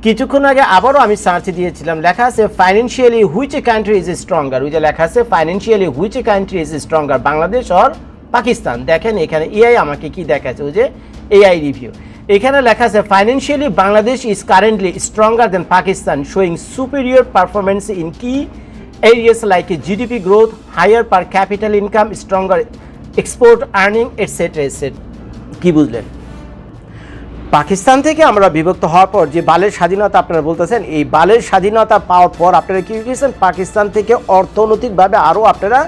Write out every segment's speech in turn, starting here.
কিছুক্ষণ আগে আবারও আমি সার্চ দিয়েছিলাম, লেখা আছে financially which a country is stronger. ওই যে লেখা আছে financially which a country is stronger, Bangladesh or Pakistan. দেখেন এখানে এআই আমাকে কি দেখাচ্ছে, ওই যে এআই রিভিউ, এখানে লেখা আছে financially Bangladesh is currently stronger than Pakistan, showing superior performance in কি areas like GDP growth, higher per capital income, stronger export earning, etc. etc. কি বুঝলেন? পাকিস্তান থেকে আমরা বিভক্ত হওয়ার পর যে বালের স্বাধীনতা আপনারা বলতেছেন, এই বালের স্বাধীনতা পাওয়ার পর আপনারা কি গেছেন, পাকিস্তান থেকে অর্থনৈতিকভাবে আরও আপনারা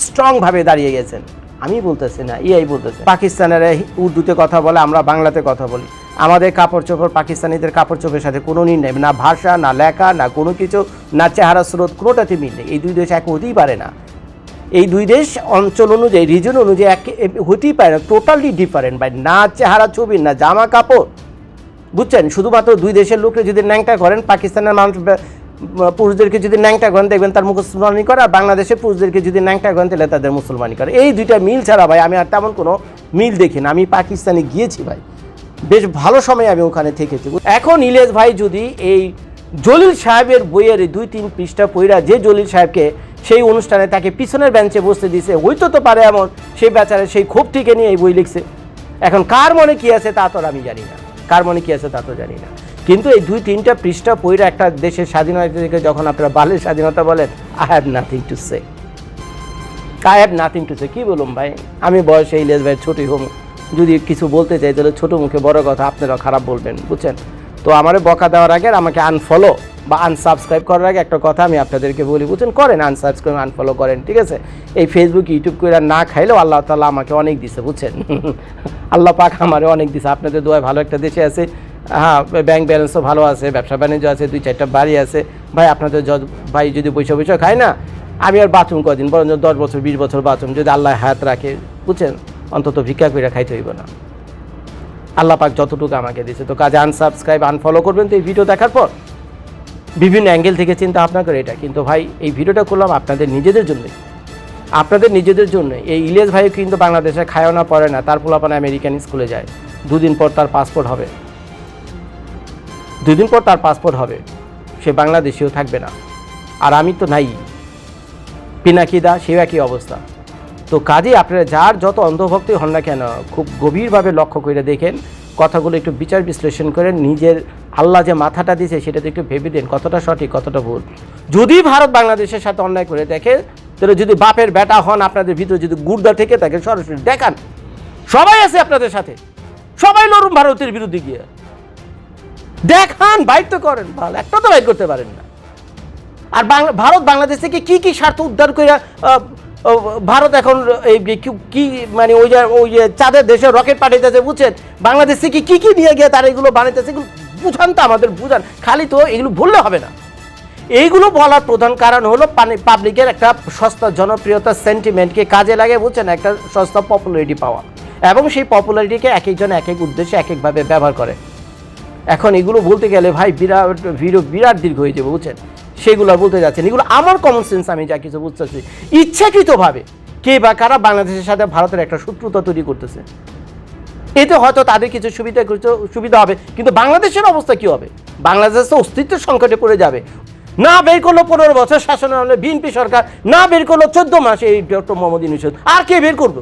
স্ট্রংভাবে দাঁড়িয়ে গেছেন। আমি বলতেছি না, ইয়াই বলতেছে। পাকিস্তানেরা উর্দুতে কথা বলে, আমরা বাংলাতে কথা বলি। আমাদের কাপড় চোপড় পাকিস্তানিদের কাপড় চোপড়ের সাথে কোনো মিল নেই, না ভাষা, না লেখা, না কোনো কিছু, না চেহারা স্রোত, কোনোটাতে মিল নেই। এই দুই দেশ এক হতেই পারে না। এই দুই দেশ অঞ্চল অনুযায়ী, রিজন অনুযায়ী এক হতেই পারে না, টোটালি ডিফারেন্ট ভাই। না চেহারা ছবি, না জামা কাপড়, বুঝছেন? শুধুমাত্র দুই দেশের লোককে যদি ন্যাংটা করেন, পাকিস্তানের মানুষ পুরুষদেরকে যদি ন্যাংটা করেন দেখবেন তার মুসলমানি করে, আর বাংলাদেশের পুরুষদেরকে যদি ন্যাংটা করেন তাহলে তাদের মুসলমানি করে। এই দুইটা মিল ছাড়া ভাই আমি আর তেমন কোনো মিল দেখি না। আমি পাকিস্তানে গিয়েছি ভাই, বেশ ভালো সময় আমি ওখানে থেকেছি। এখন ইলিয়াস ভাই যদি এই জলিল সাহেবের বইয়ের 2-3 পৃষ্ঠা পড়া, যে জলিল সাহেবকে সেই অনুষ্ঠানে তাকে পিছনের বেঞ্চে বসতে দিয়েছে, হইতো তো পারে এমন সেই বেচারে সেই ক্ষোভটিকে নিয়ে এই বই লিখছে। এখন কার মনে কি আছে তা তো আমি জানি না, কার মনে কি আছে তা তো জানি না, কিন্তু এই 2-3টা পৃষ্ঠা পড়া একটা দেশের স্বাধীনতা থেকে যখন আপনারা বালের স্বাধীনতা বলেন, I have nothing to say, I have nothing to say. কী বলুন ভাই, আমি বয়সে ইলিয়াস ভাই ছোটই হোম, যদি কিছু বলতে চাই তাহলে ছোটো মুখে বড় কথা আপনারাও খারাপ বলবেন, বুঝছেন? তো আমারে বকা দেওয়ার আগে আমাকে আনফলো বা আনসাবস্ক্রাইব করার আগে একটা কথা আমি আপনাদেরকে বলি, বুঝছেন? করেন, আনসাবস্ক্রাইব আনফলো করেন, ঠিক আছে? এই ফেসবুক ইউটিউব করে না খাইলেও আল্লাহ তাআলা আমাকে অনেক দিছে, বুঝছেন? আল্লাহ পাক আমারে অনেক দিছে। আপনাদের দোয়ায় ভালো একটা দেশে আছে, হ্যাঁ, ব্যাংক ব্যালেন্সও ভালো আছে, ব্যবসা বাণিজ্য আছে, 2-4টা বাড়ি আছে। ভাই আপনাদের ভাই যদি পয়সা পয়সা খায় না, আমি আর বাথরুম কদিন, বরঞ্চ 10 বছর 20 বছর বাথরুম যদি আল্লাহ হায়াত রাখে, বুঝছেন, অন্তত ভিক্ষা করে খাইতে হইব না। আল্লাহ পাক যতটুকু আমাকে দিয়েছে। তো কাজে আনসাবস্ক্রাইব আনফলো করবেন তো এই ভিডিও দেখার পর, বিভিন্ন অ্যাঙ্গেল থেকে চিন্তা ভাবনা করে এটা। কিন্তু ভাই এই ভিডিওটা করলাম আপনাদের নিজেদের জন্যই, আপনাদের নিজেদের জন্য। এই ইলিয়াস ভাইও কিন্তু বাংলাদেশে খায়ও না পড়ে না, তার পোলাপানে আমেরিকান স্কুলে যায়, 2 দিন পর তার পাসপোর্ট হবে, 2 দিন পর তার পাসপোর্ট হবে, সে বাংলাদেশেও থাকবে না। আর আমি তো নাই, পিনাকিদা সেও একই অবস্থা। তো কাজেই আপনারা যার যত অন্ধভক্তি হন না কেন, খুব গভীরভাবে লক্ষ্য করে দেখেন, কথাগুলো একটু বিচার বিশ্লেষণ করেন, নিজের আল্লাহ যে মাথাটা দিয়েছে সেটাতে একটু ভেবে দেন কতটা সঠিক কতটা ভুল। যদি ভারত বাংলাদেশের সাথে অন্যায় করে দেখে, তাহলে যদি বাপের বেটা হন, আপনাদের ভিতরে যদি গুর্দা থেকে থাকে, সরাসরি দেখান, সবাই আছে আপনাদের সাথে, সবাই লড়ুন ভারতের বিরুদ্ধে গিয়ে, দেখান, বাইর তো করেন, ভালো একটা তো বাইর করতে পারেন না। আর ভারত বাংলাদেশ থেকে কি কি স্বার্থ উদ্ধার করে ভারত এখন এই কি মানে ওই যে চাঁদের দেশে রকেট পাঠাইতেছে, বুঝছেন? বাংলাদেশ থেকে কি কি নিয়ে গিয়ে তারা এগুলো বানাইতেছে, এগুলো বুঝান তো, আমাদের বুঝান, খালি তো এগুলো বললে হবে না। এইগুলো বলার প্রধান কারণ হলো পাবলিকের একটা সস্তা জনপ্রিয়তা সেন্টিমেন্টকে কাজে লাগে, বুঝছেন, একটা সস্তা পপুলারিটি পাওয়া, এবং সেই পপুলারিটিকে এক একজন এক এক উদ্দেশ্যে এক একভাবে ব্যবহার করে। এখন এগুলো বলতে গেলে ভাই বিরাট দীর্ঘ হয়ে যাবে, বুঝছেন? সেগুলো বলতে যাচ্ছেন, এগুলো আমার কমন সেন্স, আমি যা কিছু বুঝতেছি, ইচ্ছাকৃতভাবে কে বা কারা বাংলাদেশের সাথে ভারতের একটা শত্রুতা তৈরি করতেছে। এতে হয়তো তাদের কিছু সুবিধা হবে, কিন্তু বাংলাদেশের অবস্থা কি হবে? বাংলাদেশ তো অস্তিত্বের সংকটে পড়ে যাবে। না বের করলো 15 বছর শাসনের আমলে বিএনপি সরকার, না বের করলো 14 মাস এই ডক্টর মোহাম্মদ ইউনূস, আর কে বের করবে?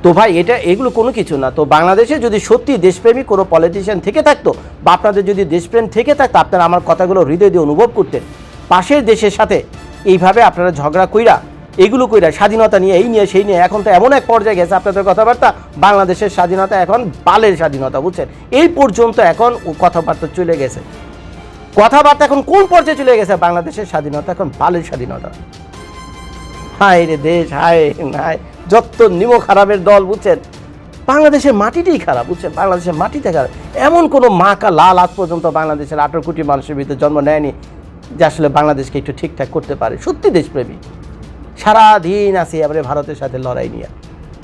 তো ভাই এগুলো কোনো কিছু না। তো বাংলাদেশে যদি সত্যি দেশপ্রেমী কোনো পলিটিশিয়ান থেকে থাকতো, বা আপনাদের যদি দেশপ্রেম থেকে থাকতো, আপনারা আমার কথাগুলো হৃদয় দিয়ে অনুভব করতেন। পাশের দেশের সাথে এইভাবে আপনারা ঝগড়া কইরা, এগুলো কইরা, স্বাধীনতা নিয়ে এই নিয়ে সেই নিয়ে, এখন তো এমন এক পর্যায়ে গেছে আপনাদের কথাবার্তা, বাংলাদেশের স্বাধীনতা এখন বালের স্বাধীনতা, বুঝছেন? এই পর্যন্ত এখন কথাবার্তা চলে গেছে, কথাবার্তা এখন কোন পর্যায়ে চলে গেছে? বাংলাদেশের স্বাধীনতা এখন বালের স্বাধীনতা। হায় রে দেশ, হায় হায়, যত নিমো খারাপের দল, বুঝছেন? বাংলাদেশের মাটিটাই খারাপ, বুঝছেন? বাংলাদেশের মাটিতে খারাপ। এমন কোনো মা কা লাল আজ পর্যন্ত বাংলাদেশের 18 কোটি মানুষের ভিতরে জন্ম নেয়নি যে আসলে বাংলাদেশকে একটু ঠিকঠাক করতে পারে। সত্যি দেশপ্রেমী, সারাদিন আছে এবারে ভারতের সাথে লড়াই নিয়ে,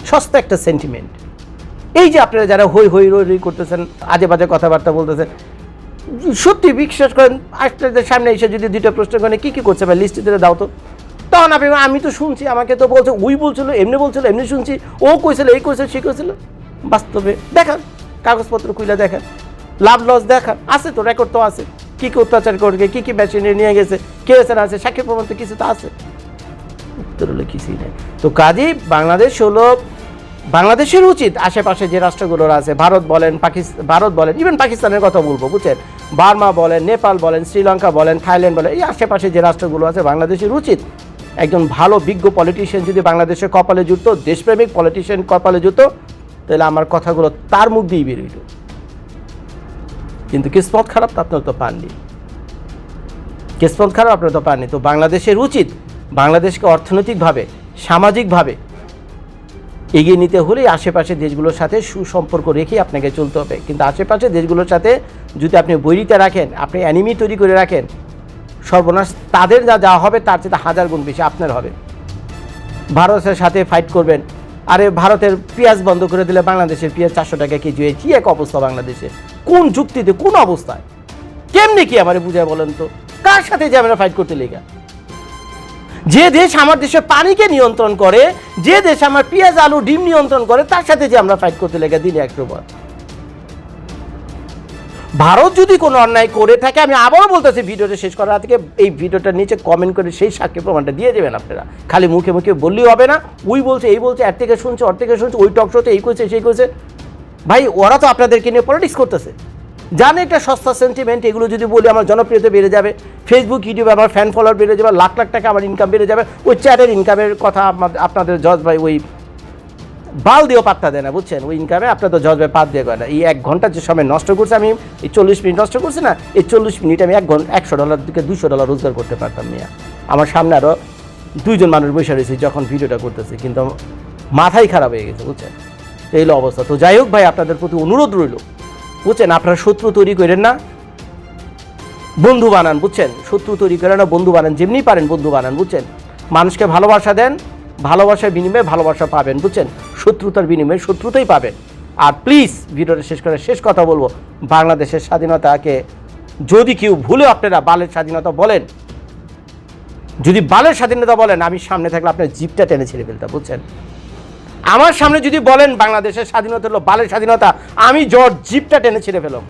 সস্তা একটা সেন্টিমেন্ট। এই যে আপনারা যারা হই হই রই রই করতেছেন, আজে বাজে কথাবার্তা বলতেছেন, সত্যি বিশ্বাস করেন, আপনাদের সামনে এসে যদি 2টা প্রশ্ন করেন কি কি করছে ভাই লিস্টে দিয়ে দাও তো, তখন আমি তো শুনছি, আমাকে তো বলছে, ওই বলছিল, এমনি বলছিল, এমনি শুনছি, ও কইছিল, এই কইছিল, সে কইছিল। বাস্তবে দেখান, কাগজপত্র খুলে দেখান, লাভ লস দেখান, আছে তো, রেকর্ড তো আছে। কী কী অত্যাচার করে, কী কী মেশিনারি নিয়ে গেছে, কে এছাড়া আছে, সাক্ষী প্রমাণ তো কিছু তো আছে। উত্তর হলো কিছুই নেই। তো কাজেই বাংলাদেশের উচিত আশেপাশে যে রাষ্ট্রগুলোর আছে, ভারত বলেন, ইভেন পাকিস্তানের কথা বলবো, বুঝছেন, বার্মা বলেন, নেপাল বলেন, শ্রীলঙ্কা বলেন, থাইল্যান্ড বলেন, এই আশেপাশে যে রাষ্ট্রগুলো আছে, বাংলাদেশের উচিত একজন ভালো বিজ্ঞ পলিটিশিয়ান যদি বাংলাদেশের কপালে জুটতো, দেশপ্রেমিক পলিটিশিয়ান কপালে জুটতো, তাহলে আমার কথাগুলো তার মুখ দিয়েই বেরোইত। কিন্তু কিসমত খারাপ, তো আপনারা তো পাননি, কিসমত খারাপ, আপনারা তো পাননি। তো বাংলাদেশের উচিত বাংলাদেশকে অর্থনৈতিকভাবে, সামাজিকভাবে এগিয়ে নিতে হলে আশেপাশের দেশগুলোর সাথে সুসম্পর্ক রেখেই আপনাকে চলতে হবে। কিন্তু আশেপাশের দেশগুলোর সাথে যদি আপনি বৈরিতা রাখেন, আপনি অ্যানিমি তৈরি করে রাখেন, সর্বনাশ তাদের যা হবে তার চেয়ে 1000 গুণ বেশি আপনার হবে। ভারতের সাথে ফাইট করবেন, আরে ভারতের পেঁয়াজ বন্ধ করে দিলে বাংলাদেশের পেঁয়াজ 400 টাকা কেজি হয়ে কি এক অবস্থা বাংলাদেশে, কোন যুক্তিতে, কোন অবস্থায়, কেমনে কি আমারে বুঝায় বলেন তো, কার সাথে যে আমরা ফাইট করতে লেগা? যে দেশ আমার দেশের পানিকে নিয়ন্ত্রণ করে, যে দেশ আমার পেঁয়াজ আলু ডিম নিয়ন্ত্রণ করে, তার সাথে যে আমরা ফাইট করতে লেগে দিনে 100 বার। ভারত যদি কোনো অন্যায় করে থাকে, আমি আবারও বলতেছি ভিডিওটা শেষ করার থেকে এই ভিডিওটার নিচে কমেন্ট করে সেই সাক্ষী প্রমাণটা দিয়ে দেবেন আপনারা। খালি মুখে মুখে বললেই হবে না, ওই বলছে এই বলছে, এর থেকে শুনছে ওর থেকে শুনছে, ওই টক শোতে এই করছে সেই করছে। ভাই ওরা তো আপনাদেরকে নিয়ে পলিটিক্স করতেছে, জানে একটা সস্তা সেন্টিমেন্ট, এগুলো যদি বলি আমার জনপ্রিয়তা বেড়ে যাবে, ফেসবুক ইউটিউবে আমার ফ্যান ফলোয়ার বেড়ে যাবে, লাখ লাখ টাকা আমার ইনকাম বেড়ে যাবে। ওই চ্যাটের ইনকামের কথা আপনাদের জজ ভাই ওই বাল দিয়েও পাত্তা দেয় না, বুঝছেন, ওই ইনকামে আপনার তো জজ ভাই পাত দিয়ে করে না। এই 1 ঘন্টা যে সময় নষ্ট করছে, আমি এই 40 মিনিট নষ্ট করছি না, এই 40 মিনিট আমি $100 থেকে $200 রোজগার করতে পারতাম মিয়া। আমার সামনে আরও 2 জন মানুষ বসে রয়েছে যখন ভিডিওটা করতেছি, কিন্তু মাথাই খারাপ হয়ে গেছে, বুঝছেন, এই হলো অবস্থা। তো যাই হোক ভাই, আপনাদের প্রতি অনুরোধ রইল, বুঝছেন, আপনারা শত্রু তৈরি করেন না, বন্ধু বানান, বুঝছেন, শত্রু তৈরি করেন না, বন্ধু বানান, যেমনি পারেন বন্ধু বানান, বুঝছেন, মানুষকে ভালোবাসা দেন, ভালোবাসার বিনিময়ে ভালোবাসা পাবেন, বুঝছেন, শত্রুতার বিনিময়ে শত্রুতাই পাবেন। আর প্লিজ ভিডিওটা শেষ কথা বলবো, বাংলাদেশের স্বাধীনতাকে যদি কেউ ভুলে আপনারা বালের স্বাধীনতা বলেন, যদি বালের স্বাধীনতা বলেন, আমি সামনে থাকলে আপনার জিপটা টেনে ছেড়ে ফেলতাম, বুঝছেন, আমার সামনে যদি বলেন বাংলাদেশের স্বাধীনতা হলো বালের স্বাধীনতা, আমি জিপটা টেনে ছেড়ে ফেলব।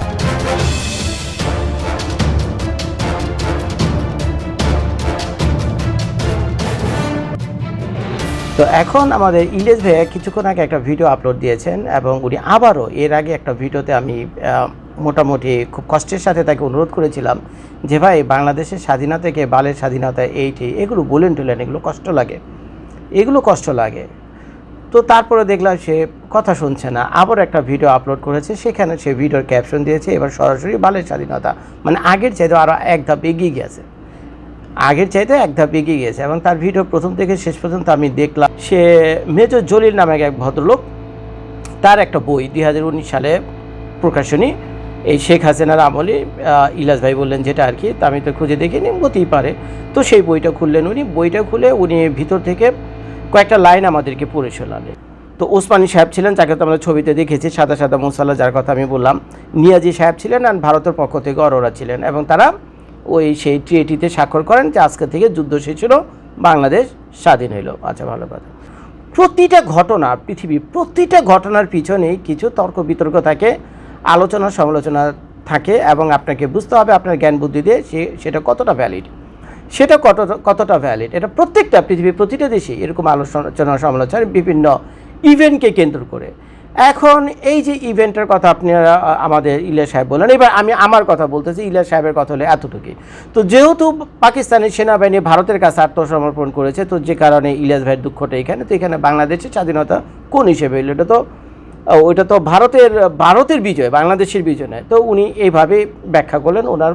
তো এখন আমাদের ইলিয়াস ভাইয়া কিছুক্ষণ আগে একটা ভিডিও আপলোড দিয়েছেন, এবং উনি আবারও এর আগে একটা ভিডিওতে আমি মোটামুটি খুব কষ্টের সাথে তাকে অনুরোধ করেছিলাম যে ভাই বাংলাদেশের স্বাধীনতাকে বালের স্বাধীনতা এইটি এগুলো বলেন টুলেন, এগুলো কষ্ট লাগে। তো তারপরে দেখলাম সে কথা শুনছে না, আবার একটা ভিডিও আপলোড করেছে, সেখানে সে ভিডিওর ক্যাপশন দিয়েছে এবার সরাসরি বালের স্বাধীনতা, মানে আগের চাইতে আরও 1 ধাপ এগিয়ে গেছে, এবং তার ভিডিও প্রথম থেকে শেষ পর্যন্ত আমি দেখলাম। সে মেজর জলিল নামে এক ভদ্রলোক, তার একটা বই 2019 সালে প্রকাশনী, এই শেখ হাসিনার আমলে, ইলিয়াস ভাই বললেন যেটা আর কি, তা আমি তো খুঁজে দেখিনি, হতেই পারে। তো সেই বইটা খুললেন উনি, বইটা খুলে উনি ভিতর থেকে কয়েকটা লাইন আমাদেরকে পড়ে শোনালেন। তো ওসমানী সাহেব ছিলেন, যাকে তো আমরা ছবিতে দেখেছি, সাদা সাদা মুসাল্লা, যার কথা আমি বললাম, নিয়াজি সাহেব ছিলেন, আর ভারতের পক্ষ থেকে অরোরা ছিলেন, এবং তারা ওই সেই ট্রিটিতে স্বাক্ষর করেন যে আজকে থেকে যুদ্ধ শেষ হলো, বাংলাদেশ স্বাধীন হইল। আচ্ছা, ভালো কথা। পৃথিবীর প্রতিটা ঘটনার পিছনেই কিছু তর্ক বিতর্ক থাকে, আলোচনা সমালোচনা থাকে, এবং আপনাকে বুঝতে হবে আপনার জ্ঞান বুদ্ধি দিয়ে সেটা কতটা ভ্যালিড, এটা প্রত্যেকটা পৃথিবীর প্রতিটা দেশে এরকম আলোচনা সমালোচনা বিভিন্ন ইভেন্টকে কেন্দ্র করে। এখন এই যে ইভেন্টের কথা আপনারা আমাদের ইলিয়াস সাহেব বললেন, এবার আমি আমার কথা বলতেছি, ইলিয়াস সাহেবের কথা হলে এতটুকুই। তো যেহেতু পাকিস্তানের সেনাবাহিনী ভারতের কাছে আত্মসমর্পণ করেছে, তো যে কারণে ইলিয়াস ভাইয়ের দুঃখটা এখানে, তো এখানে বাংলাদেশের স্বাধীনতা কোন হিসেবে হইল, ওইটা তো ভারতের বিজয়, বাংলাদেশের বিজয় নয়। তো উনি এইভাবে ব্যাখ্যা করলেন ওনার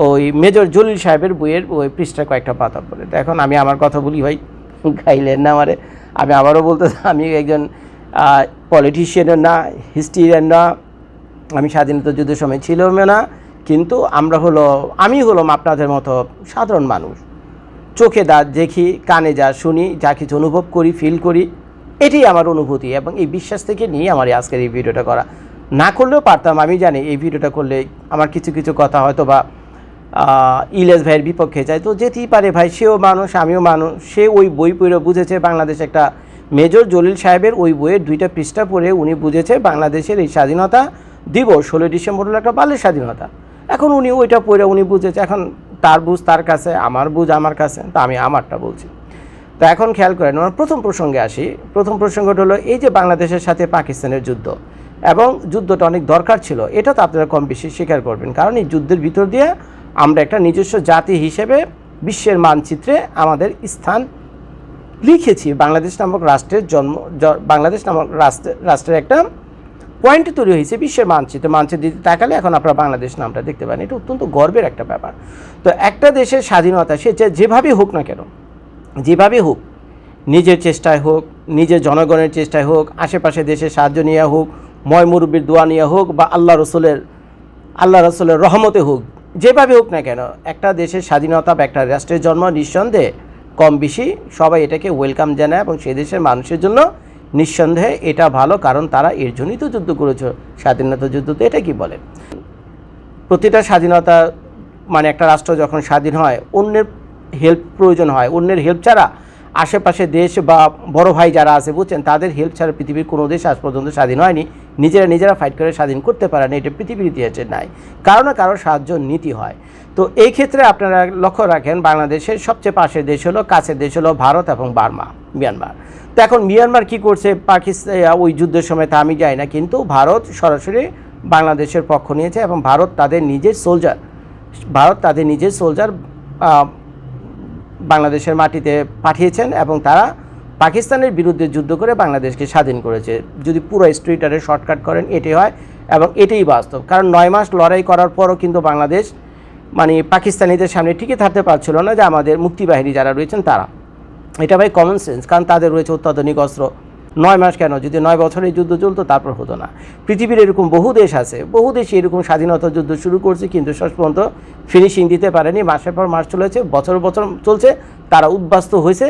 ওই মেজর জলিল সাহেবের বইয়ের ওই পৃষ্ঠা কয়েকটা পাতা পড়ে। তো এখন আমি আমার কথা বলি, ভাই খাইলেন না আমারে, আমি আবারও বলতে, আমি একজন পলিটিশিয়ানের না, হিস্ট্রিয়ান না, আমি স্বাধীনতা যুদ্ধের সময় ছিলাম না, কিন্তু আমি হলাম আপনাদের মতো সাধারণ মানুষ, চোখে যা দেখি, কানে যা শুনি, যা কিছু অনুভব করি, ফিল করি, এটাই আমার অনুভূতি, এবং এই বিশ্বাস থেকে নিয়ে আমার আজকের এই ভিডিওটা করা। না করলেও পারতাম, আমি জানি এই ভিডিওটা করলে আমার কিছু কথা হয়তো বা ইলিয়াস ভাইয়ের বিপক্ষে যায়, তো যেতেই পারে ভাই, সেও মানুষ আমিও মানুষ। সে ওই বই পড়ে বুঝেছে বাংলাদেশ একটা, মেজর জলিল সাহেবের ওই বইয়ের 2টা পৃষ্ঠা পড়ে উনি বুঝেছে বাংলাদেশের এই স্বাধীনতা দিবস 16 ডিসেম্বর হলো একটা বালের স্বাধীনতা। এখন উনি ওইটা পড়ে উনি বুঝেছে, এখন তার বুঝ তার কাছে, আমার বুঝ আমার কাছে, তো আমি আমারটা বলছি। তো এখন খেয়াল করেন, আমার প্রথম প্রসঙ্গে আসি। প্রথম প্রসঙ্গটা হলো এই যে বাংলাদেশের সাথে পাকিস্তানের যুদ্ধ, এবং যুদ্ধটা অনেক দরকার ছিল, এটা তো আপনারা কম বেশি স্বীকার করবেন, কারণ এই যুদ্ধের ভিতর দিয়ে আমরা একটা নিজস্ব জাতি হিসেবে বিশ্বের মানচিত্রে আমাদের স্থান লিখেছি। বাংলাদেশ নামক রাষ্ট্রের বাংলাদেশ নামক রাষ্ট্রের একটা পয়েন্ট তৈরি হয়েছে বিশ্বের মানচিত্র দিতে তাকালে এখন আপনারা বাংলাদেশ নামটা দেখতে পান। এটা অত্যন্ত গর্বের একটা ব্যাপার। তো একটা দেশের স্বাধীনতা সে যেভাবেই হোক না কেন, যেভাবে হোক, নিজের চেষ্টায় হোক, নিজের জনগণের চেষ্টায় হোক, আশেপাশে দেশের সাহায্য নিয়ে হোক, ময় মুরব্বীর দোয়া নিয়ে হোক, বা আল্লাহ রসুলের রহমতে হোক, যেভাবে হোক না কেন, একটা দেশের স্বাধীনতা বা একটা রাষ্ট্রের জন্ম নিঃসন্দেহে কম বেশি সবাই এটাকে ওয়েলকাম জানায়, এবং সেই দেশের মানুষের জন্য নিঃসন্দেহে এটা ভালো, কারণ তারা এর জন্যই তো যুদ্ধ করেছে, স্বাধীনতা যুদ্ধ। তো এটা কি বলে, প্রতিটা স্বাধীনতা মানে একটা রাষ্ট্র যখন স্বাধীন হয় অন্যের হেল্প প্রয়োজন হয়, অন্যের হেল্প ছাড়া আশেপাশে দেশ বা বড় ভাই যারা আছে বুঝছেন, তাদের হেল্প ছাড়া পৃথিবীর কোনো দেশ আজ পর্যন্ত স্বাধীন হয়নি। নিজেরা ফাইট করে স্বাধীন করতে পারে না, এটা পৃথিবীর ইতিহাসে নাই। কারো না কারো সাহায্য নীতি হয়। তো এই ক্ষেত্রে আপনারা লক্ষ্য রাখেন, বাংলাদেশের সবচেয়ে পাশের দেশ হলো, কাছের দেশ হলো ভারত এবং মিয়ানমার। তো এখন মিয়ানমার কি করছে পাকিস্তান ওই যুদ্ধের সময় তা আমি যাই না, কিন্তু ভারত সরাসরি বাংলাদেশের পক্ষ নিয়েছে, এবং ভারত তাদের নিজের সোলজার বাংলাদেশের মাটিতে পাঠিয়েছেন, এবং তারা পাকিস্তানের বিরুদ্ধে যুদ্ধ করে বাংলাদেশকে স্বাধীন করেছে। যদি পুরো স্টোরিটারে শর্টকাট করেন এটাই হয়, এবং এটাই বাস্তব। কারণ 9 মাস লড়াই করার পরও কিন্তু বাংলাদেশ মানে পাকিস্তানিদের সামনে টিকে থাকতে পারছিল না, যে আমাদের মুক্তিবাহিনী যারা রয়েছেন তারা, এটা ভাই কমন সেন্স, কারণ তাদের রয়েছে অত্যাধুনিক অস্ত্র। 9 মাস কেন, যদি 9 বছরের যুদ্ধ চলতো তারপর হতো না। পৃথিবীর এরকম বহু দেশ আছে, বহু দেশ এরকম স্বাধীনতা যুদ্ধ শুরু করছে, কিন্তু শেষ পর্যন্ত ফিনিশিং দিতে পারেনি। মাসের পর মাস চলেছে, বছর চলছে, তারা উদ্বাস্ত হয়েছে,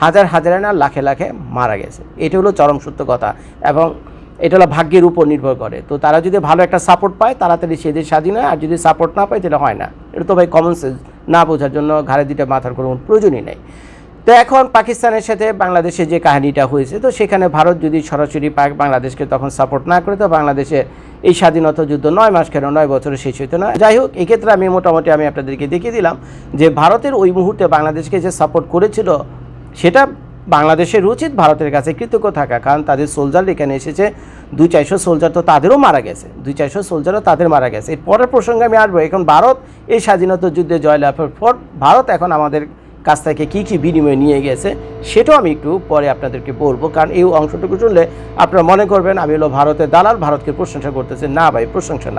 হাজারে না লাখে মারা গেছে। এটা হলো চরম সত্য কথা, এবং এটা হলো ভাগ্যের উপর নির্ভর করে। তো তারা যদি ভালো একটা সাপোর্ট পায় তাড়াতাড়ি সে দেশ স্বাধীন হয়, আর যদি সাপোর্ট না পায় তাহলে হয় না। এটা তো ভাই কমন সেন্স, না বোঝার জন্য ঘাড়ে দিতে মাথার কোনো প্রয়োজনই নেই। তো এখন পাকিস্তানের সাথে বাংলাদেশের যে কাহিনীটা হয়েছে, তো সেখানে ভারত যদি সরাসরি বাংলাদেশকে তখন সাপোর্ট না করে, তো বাংলাদেশে এই স্বাধীনতা যুদ্ধ 9 মাস কেন 9 বছরে শেষ হইতো না। যাই হোক, এক্ষেত্রে আমি মোটামুটি আপনাদেরকে দেখিয়ে দিলাম যে ভারতের ওই মুহূর্তে বাংলাদেশকে যে সাপোর্ট করেছিল, সেটা বাংলাদেশের উচিত ভারতের কাছে কৃতজ্ঞ থাকা, কারণ তাদের সোলজার এখানে এসেছে, 200-400 সোলজার তো তাদেরও মারা গেছে, 200-400 সোলজারও তাদের মারা গেছে। এর পরের প্রসঙ্গে আমি আসবো। এখন ভারত এই স্বাধীনতা যুদ্ধে জয়লাভের পর ভারত এখন আমাদের কাছ থেকে কী কী বিনিময় নিয়ে গেছে সেটাও আমি একটু পরে আপনাদেরকে বলবো, কারণ এই অংশটুকু শুনলে আপনারা মনে করবেন আমি হলো ভারতের দালাল, ভারতকে প্রশংসা করতেছে। না ভাই, প্রশংসা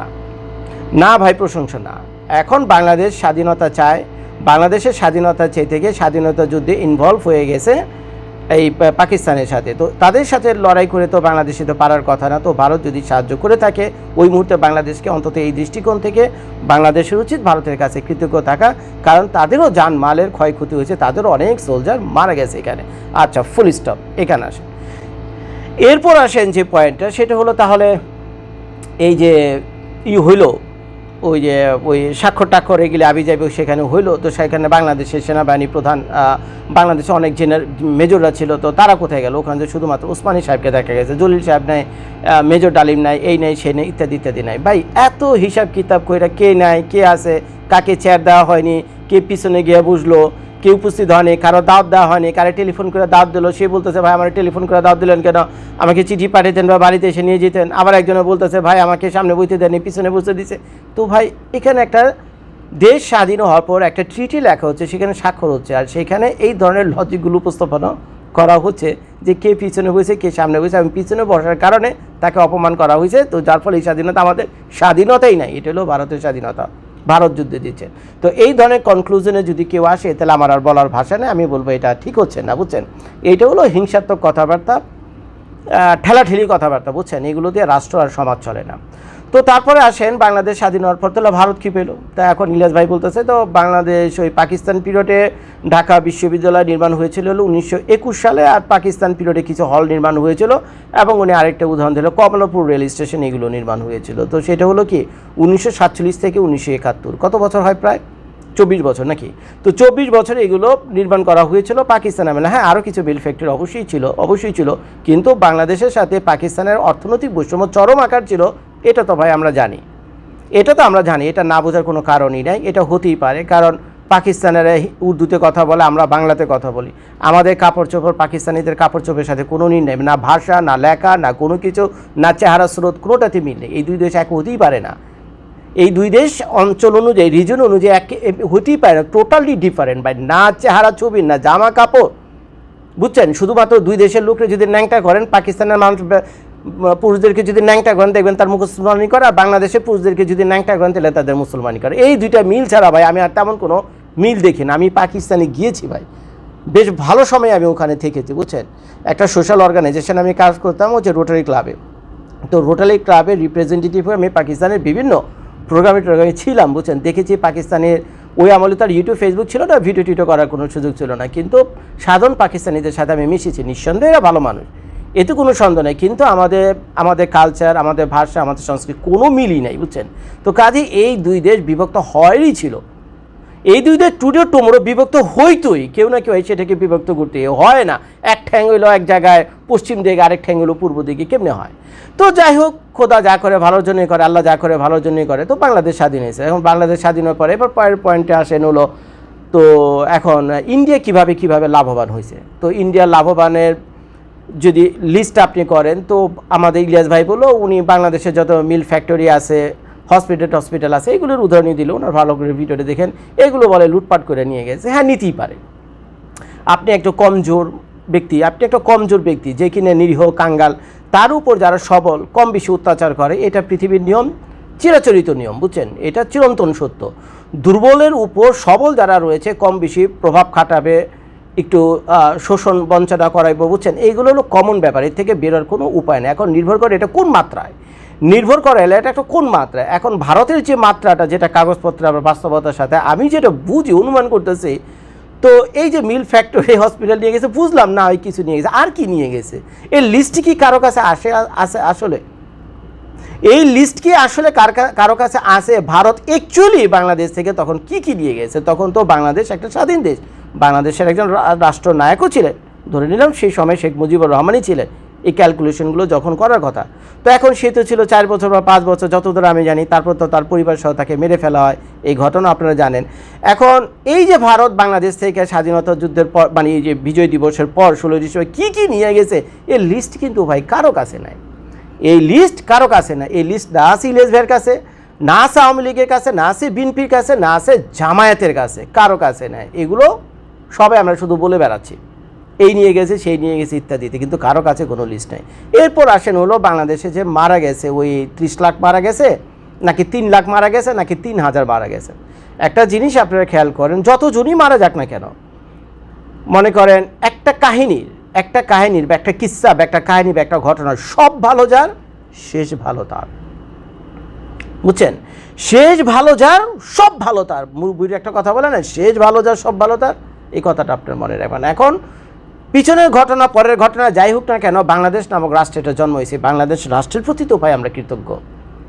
না। এখন বাংলাদেশ স্বাধীনতা চায়, বাংলাদেশের স্বাধীনতা চেয়ে থেকে স্বাধীনতা যুদ্ধে ইনভলভ হয়ে গেছে এই পাকিস্তানের সাথে। তো তাদের সাথে লড়াই করে তো বাংলাদেশে তো পারার কথা না। তো ভারত যদি সাহায্য করে থাকে ওই মুহূর্তে বাংলাদেশকে, অন্তত এই দৃষ্টিকোণ থেকে বাংলাদেশের উচিত ভারতের কাছে কৃতজ্ঞ থাকা, কারণ তাদেরও জানমালের ক্ষয়ক্ষতি হয়েছে, তাদেরও অনেক সোলজার মারা গেছে এখানে। আচ্ছা, ফুল স্টপ, এখানে আসেন। এরপর আসেন যে পয়েন্টটা, সেটা হলো তাহলে এই যে হইলো ওই স্বাক্ষর এগুলি আবি যাবে সেখানে হইলো, তো সেখানে বাংলাদেশের সেনাবাহিনী প্রধান, বাংলাদেশে অনেক মেজররা ছিল, তো তারা কোথায় গেল? ওখানে যে শুধুমাত্র ওসমানী সাহেবকে দেখা গেছে, জলিল সাহেব নাই, মেজর ডালিম নাই, এই নেই সেই নেই, ইত্যাদি নাই। ভাই এত হিসাব কিতাব কইরা কে নাই, কে আছে, কাকে চেয়ার দেওয়া হয়নি, কে পিছনে গিয়ে বুঝলো, কে উপস্থিত হয়নি, কারো দাওয়াত দেওয়া হয়নি, কারে টেলিফোন করে দাওয়াত দিল, সে বলতেছে ভাই আমার টেলিফোন করে দাওয়াত দিলেন কেন, আমাকে চিঠি পাঠিয়েছেন বা বাড়িতে এসে নিয়ে যেতেন। আবার একজনে বলতেছে ভাই আমাকে সামনে বইতে দেননি, পিছনে বসতে দিছে। তো ভাই এখানে একটা দেশ স্বাধীন হওয়ার পর একটা ট্রিটি লেখা হচ্ছে, সেখানে স্বাক্ষর হচ্ছে, আর সেখানে এই ধরনের লজিকগুলো উপস্থাপনা করা হচ্ছে যে কে পিছনে বসে কে সামনে বসে, এবং পিছনে বসার কারণে তাকে অপমান করা হয়েছে। তো যার ফলে এই স্বাধীনতা আমাদের স্বাধীনতাই নাই, এটা হলো ভারতের স্বাধীনতা, ভারত যুদ্ধে দিচ্ছে। তো এই ধরনের কনক্লুশনে যদি কেউ আসে তাহলে আমার আর বলার ভাষা নেই, আমি বলবো এটা ঠিক হচ্ছে না, বুঝছেন। এইটা হলো হিংসাত্মক কথাবার্তা, ঠেলাঠেলি কথাবার্তা, বুঝছেন। এগুলো দিয়ে রাষ্ট্র আর সমাজ চলে না। তো তারপরে আসেন বাংলাদেশ স্বাধীন হওয়ার পর তাহলে ভারত কী পেল? তা এখন ইলিয়াস ভাই বলতেছে তো বাংলাদেশ ওই পাকিস্তান পিরিয়ডে ঢাকা বিশ্ববিদ্যালয় নির্মাণ হয়েছিল হলো 1921 সালে, আর পাকিস্তান পিরিয়ডে কিছু হল নির্মাণ হয়েছিল, এবং উনি আরেকটা উদাহরণ দিল কমলাপুর রেল স্টেশন, এগুলো নির্মাণ হয়েছিল। তো সেটা হলো কি 1947 থেকে 1971, কত বছর হয়? প্রায় 24 বছর নাকি? তো 24 বছরে এগুলো নির্মাণ করা হয়েছিল পাকিস্তান আমলে। হ্যাঁ, আরও কিছু বিল ফ্যাক্টরি অবশ্যই ছিল, কিন্তু বাংলাদেশের সাথে পাকিস্তানের অর্থনৈতিক বৈষম্য চরম আকার ছিল, এটা তো ভাই আমরা জানি। এটা তো আমরা জানি, এটা না বোঝার কোনো কারণই নাই, এটা হতেই পারে। কারণ পাকিস্তানেরা উর্দুতে কথা বলে, আমরা বাংলাতে কথা বলি। আমাদের কাপড় চোপড় পাকিস্তানিদের কাপড় চোপড়ের সাথে কোনো মিল নেই, না ভাষা, না লেখা, না কোনো কিছু, না চেহারা স্রোত, কোনোটাতে মিল নেই। এই দুই দেশ এক হতেই পারে না। এই দুই দেশ অঞ্চল অনুযায়ী, রিজন অনুযায়ী এক হতেই পারে না, টোটালি ডিফারেন্ট ভাই। না চেহারা ছবি, না জামা কাপড়, বুঝছেন? শুধুমাত্র দুই দেশের লোকরা যদি ন্যাংটা করেন, পাকিস্তানের মানুষ পুরুষদেরকে যদি ন্যাংটা করেন দেখবেন তার মুসলমানি করে, আর বাংলাদেশের পুরুষদেরকে যদি ন্যাংটা করেন তাহলে তাদের মুসলমানি করে। এই দুইটা মিল ছাড়া ভাই আমি আর তেমন কোনো মিল দেখি না। আমি পাকিস্তানে গিয়েছি ভাই, বেশ ভালো সময় আমি ওখানে থেকেছি, বুঝছেন? একটা সোশ্যাল অর্গানাইজেশন আমি কাজ করতাম, হচ্ছে রোটারি ক্লাবে। তো রোটারি ক্লাবের রিপ্রেজেন্টেটিভ হয়ে আমি পাকিস্তানের বিভিন্ন প্রোগ্রামে ছিলাম, বুঝছেন? দেখেছি পাকিস্তানের ওই আমলে তার ইউটিউব ফেসবুক ছিল না, ভিডিও টিডিও করার কোনো সুযোগ ছিল না, কিন্তু সাধারণ পাকিস্তানিদের সাথে আমি মিশেছি। নিঃসন্দেহে এরা ভালো মানুষ, এতে কোনো সন্দেহ নেই, কিন্তু আমাদের কালচার, আমাদের ভাষা, আমাদের সংস্কৃতি কোনো মিলই নাই, বুঝছেন? তো কাজেই এই দুই দেশ বিভক্ত হয়ই ছিল। এই দুই দেশ টুডে টুমোরো বিভক্ত হইতোই, কেউ না কেউ সেটাকে বিভক্ত করতে হয় না। এক ঠ্যাং হইলো এক জায়গায় পশ্চিম দিকে, আরেক ঠ্যাং হইলো পূর্ব দিকে, কেমনে হয়? তো যাই হোক, খোদা যা করে ভালোর জন্যই করে, আল্লাহ যা করে ভালোর জন্যই করে। তো বাংলাদেশ স্বাধীন হয়েছে। এখন বাংলাদেশ স্বাধীন হওয়ার পরে এবার পয়েন্টে আসেন হলো, তো এখন ইন্ডিয়া কিভাবে লাভবান হয়েছে। তো ইন্ডিয়া লাভবানের যদি লিস্ট আপনি করেন, তো আমাদের ইলিয়াস ভাই বললো উনি বাংলাদেশে যত মিল ফ্যাক্টরি আছে, হসপিটাল আছে, এগুলোর উদাহরণই দিল। ওনার ভালো করে ভিডিওটা দেখেন, এগুলো বলে লুটপাট করে নিয়ে গেছে। হ্যাঁ, নিতেই পারে। আপনি একটা কমজোর ব্যক্তি যে কিনে নিরীহ কাঙ্গাল, তার উপর যারা সবল কম বেশি অত্যাচার করে, এটা পৃথিবীর নিয়ম, চিরাচরিত নিয়ম, বুঝছেন? এটা চিরন্তন সত্য। দুর্বলের উপর সবল যারা রয়েছে কম বেশি প্রভাব খাটাবে, একটু শোষণ বঞ্চনা করাইব, বুঝছেন? এইগুলো হলো কমন ব্যাপার, এর থেকে বেরোর কোনো উপায় নেই। এখন নির্ভর করে এটা কোন মাত্রায়, নির্ভর করে এটা একটা কোন মাত্রায়। এখন ভারতের যে মাত্রাটা, যেটা কাগজপত্র আবার বাস্তবতার সাথে আমি যেটা বুঝি, অনুমান করতেছি, তো এই যে মিল ফ্যাক্টরি হসপিটাল নিয়ে গেছে, বুঝলাম না ওই কিছু নিয়ে গেছে, আর কি নিয়ে গেছে? এর লিস্ট কি কারো কাছে আসলে এই লিস্ট কি আসলে কারো কাছে আসে? ভারত অ্যাকচুয়ালি বাংলাদেশ থেকে তখন কি নিয়ে গেছে? তখন তো বাংলাদেশ একটা স্বাধীন দেশ, বাংলাদেশের একজন রাষ্ট্রনায়কও ছিলেন, ধরে নিলাম সেই সময় শেখ মুজিবুর রহমানই ছিলেন এই ক্যালকুলেশনগুলো যখন করার কথা। তো এখন সে তো ছিল 4 বছর বা 5 বছর, যতদূর আমি জানি, তারপর তো তার পরিবার সহ তাকে মেরে ফেলা হয়, এই ঘটনা আপনারা জানেন। এখন এই যে ভারত বাংলাদেশ থেকে স্বাধীনতা যুদ্ধের পর, মানে এই যে বিজয় দিবসের পর 16 ডিসেম্বর কি নিয়ে গেছে, এর লিস্ট কিন্তু ভাই কারো কাছে নাই। এই লিস্ট কারো কাছে না। এই লিস্ট না আছে ইলিয়াস ভাইয়ের কাছে, না আছে আওয়ামী লীগের কাছে, না আছে বিএনপির কাছে, না আছে জামায়াতের কাছে, কারো কাছে নাই। এগুলো সবাই আমরা শুধু বলে বেড়াচ্ছি, এই নিয়ে গেছে, সেই নিয়ে গেছে ইত্যাদিতে, কিন্তু কারো কাছে কোনো লিস্ট নেই। এরপর আসেন হলো বাংলাদেশে যে মারা গেছে, ওই 30 লাখ মারা গেছে, নাকি 3 লাখ মারা গেছে, নাকি 3000 মারা গেছে। একটা জিনিস আপনারা খেয়াল করেন, যতজনই মারা যাক না কেন, মনে করেন একটা কাহিনীর বা একটা কিস্সা বা একটা কাহিনী বা একটা ঘটনা, সব ভালো যার শেষ ভালো তার, বুঝছেন? শেষ ভালো যার সব ভালো তার। মুরব্বির একটা কথা বলে না, শেষ ভালো যার সব ভালো তার, এই কথাটা আপনার মনে রাখবেন। এখন পিছনের ঘটনা, পরের ঘটনা যাই হোক না কেন, বাংলাদেশ নামক রাষ্ট্রটা জন্ম হয়েছে, বাংলাদেশ রাষ্ট্রের প্রতি তো ভাই আমরা কৃতজ্ঞ,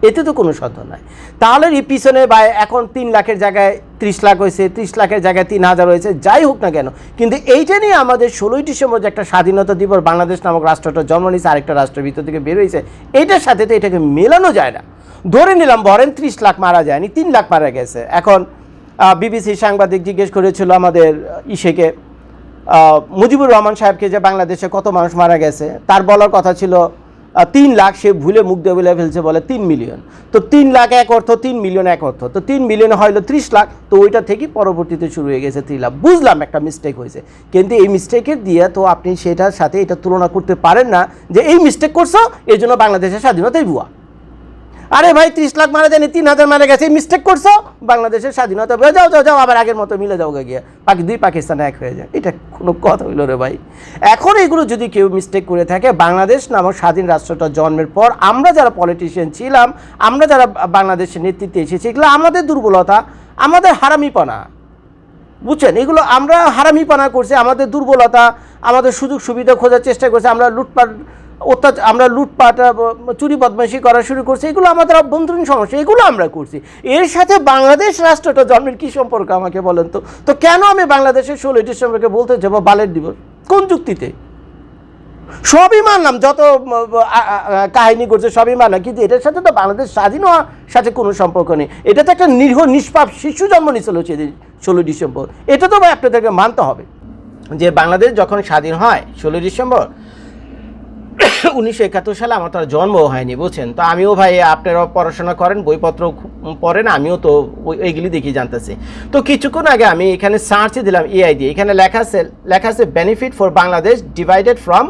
এতে তো কোনো সন্দেহ নাই। তাহলে এই পিছনে ভাই এখন 3 লাখের জায়গায় 30 লাখ হয়েছে, 30 লাখের জায়গায় 3000 হয়েছে, যাই হোক না কেন, কিন্তু এইটা নিয়ে আমাদের 16ই ডিসেম্বর যে একটা স্বাধীনতা দিবস, বাংলাদেশ নামক রাষ্ট্রটা জন্ম নিয়েছে, আরেকটা রাষ্ট্রের ভিতর থেকে বের হয়েছে, এইটার সাথে তো এটাকে মেলানো যায় না। ধরে নিলাম বরেন 30 লাখ মারা যায়নি, 3 লাখ মারা গেছে। এখন বিবিসির সাংবাদিক জিজ্ঞেস করেছিল আমাদের ইসেকে, মুজিবুর রহমান সাহেবকে, যে বাংলাদেশে কত মানুষ মারা গেছে, তার বলার কথা ছিল 3 লাখ, সে ভুলে মুখ দিয়ে বলে ফেলছে, বলে 3 মিলিয়ন। তো 3 লাখ এক অর্থ, 3 মিলিয়ন এক অর্থ, তো 3 মিলিয়ন হইলো 30 লাখ, তো ওইটা থেকেই পরবর্তীতে শুরু হয়ে গেছে 3 লাখ। বুঝলাম একটা মিস্টেক হয়েছে, কিন্তু এই মিস্টেকের দিয়ে তো আপনি সেটার সাথে এটা তুলনা করতে পারেন না যে এই মিস্টেক করছো এই জন্য বাংলাদেশের স্বাধীনতাই ভুয়া। আরে ভাই 30 লাখ মারা যায়নি, 3000 মারা গেছে, মিস্টেক করছো, বাংলাদেশের স্বাধীনতা, যাও আবার আগের মতো মিলে যাও গিয়ে, দুই পাকিস্তান এক হয়ে যায়। এটা কোনো কথা হইল রে ভাই? এখন এগুলো যদি কেউ মিস্টেক করে থাকে, বাংলাদেশ নামক স্বাধীন রাষ্ট্রটা জন্মের পর আমরা যারা পলিটিশিয়ান ছিলাম, আমরা যারা বাংলাদেশের নেতৃত্বে এসেছি, এগুলো আমাদের দুর্বলতা, আমাদের হারামিপনা, বুঝছেন? এগুলো আমরা হারামিপনা করছি, আমাদের দুর্বলতা, আমাদের সুযোগ সুবিধা খোঁজার চেষ্টা করছি, আমরা লুটপাট চুরি বদমাইশি করা শুরু করছি, এগুলো আমাদের অভ্যন্তরীণ সমস্যা, এগুলো আমরা করছি। এর সাথে বাংলাদেশ রাষ্ট্রটা জন্মের কী সম্পর্ক আমাকে বলেন তো? কেন আমি বাংলাদেশের 16ই ডিসেম্বরকে বলতে যাবো বালের দিবস? কোন যুক্তিতে? সবই মানলাম, যত কাহিনী করছে সবই মানলাম, কিন্তু এটার সাথে তো বাংলাদেশ স্বাধীন হওয়ার সাথে কোনো সম্পর্ক নেই। এটা তো একটা নিরীহ নিষ্পাপ শিশু জন্ম নিয়েছিল সেদিন 16 ডিসেম্বর। এটা তো ভাই আপনাদেরকে মানতে হবে যে বাংলাদেশ যখন স্বাধীন হয় 16 ডিসেম্বর 1971 সালে, আমার তো আর জন্ম হয়নি বুঝছেন। তো আমিও ভাই, আপনারাও পড়াশোনা করেন, বইপত্র পড়েন, আমিও তো এইগুলি দেখি জানতেছি। তো কিছুক্ষণ আগে আমি এখানে সার্চে দিলাম এআই দিয়ে, এখানে লেখা আছে benefit for Bangladesh divided from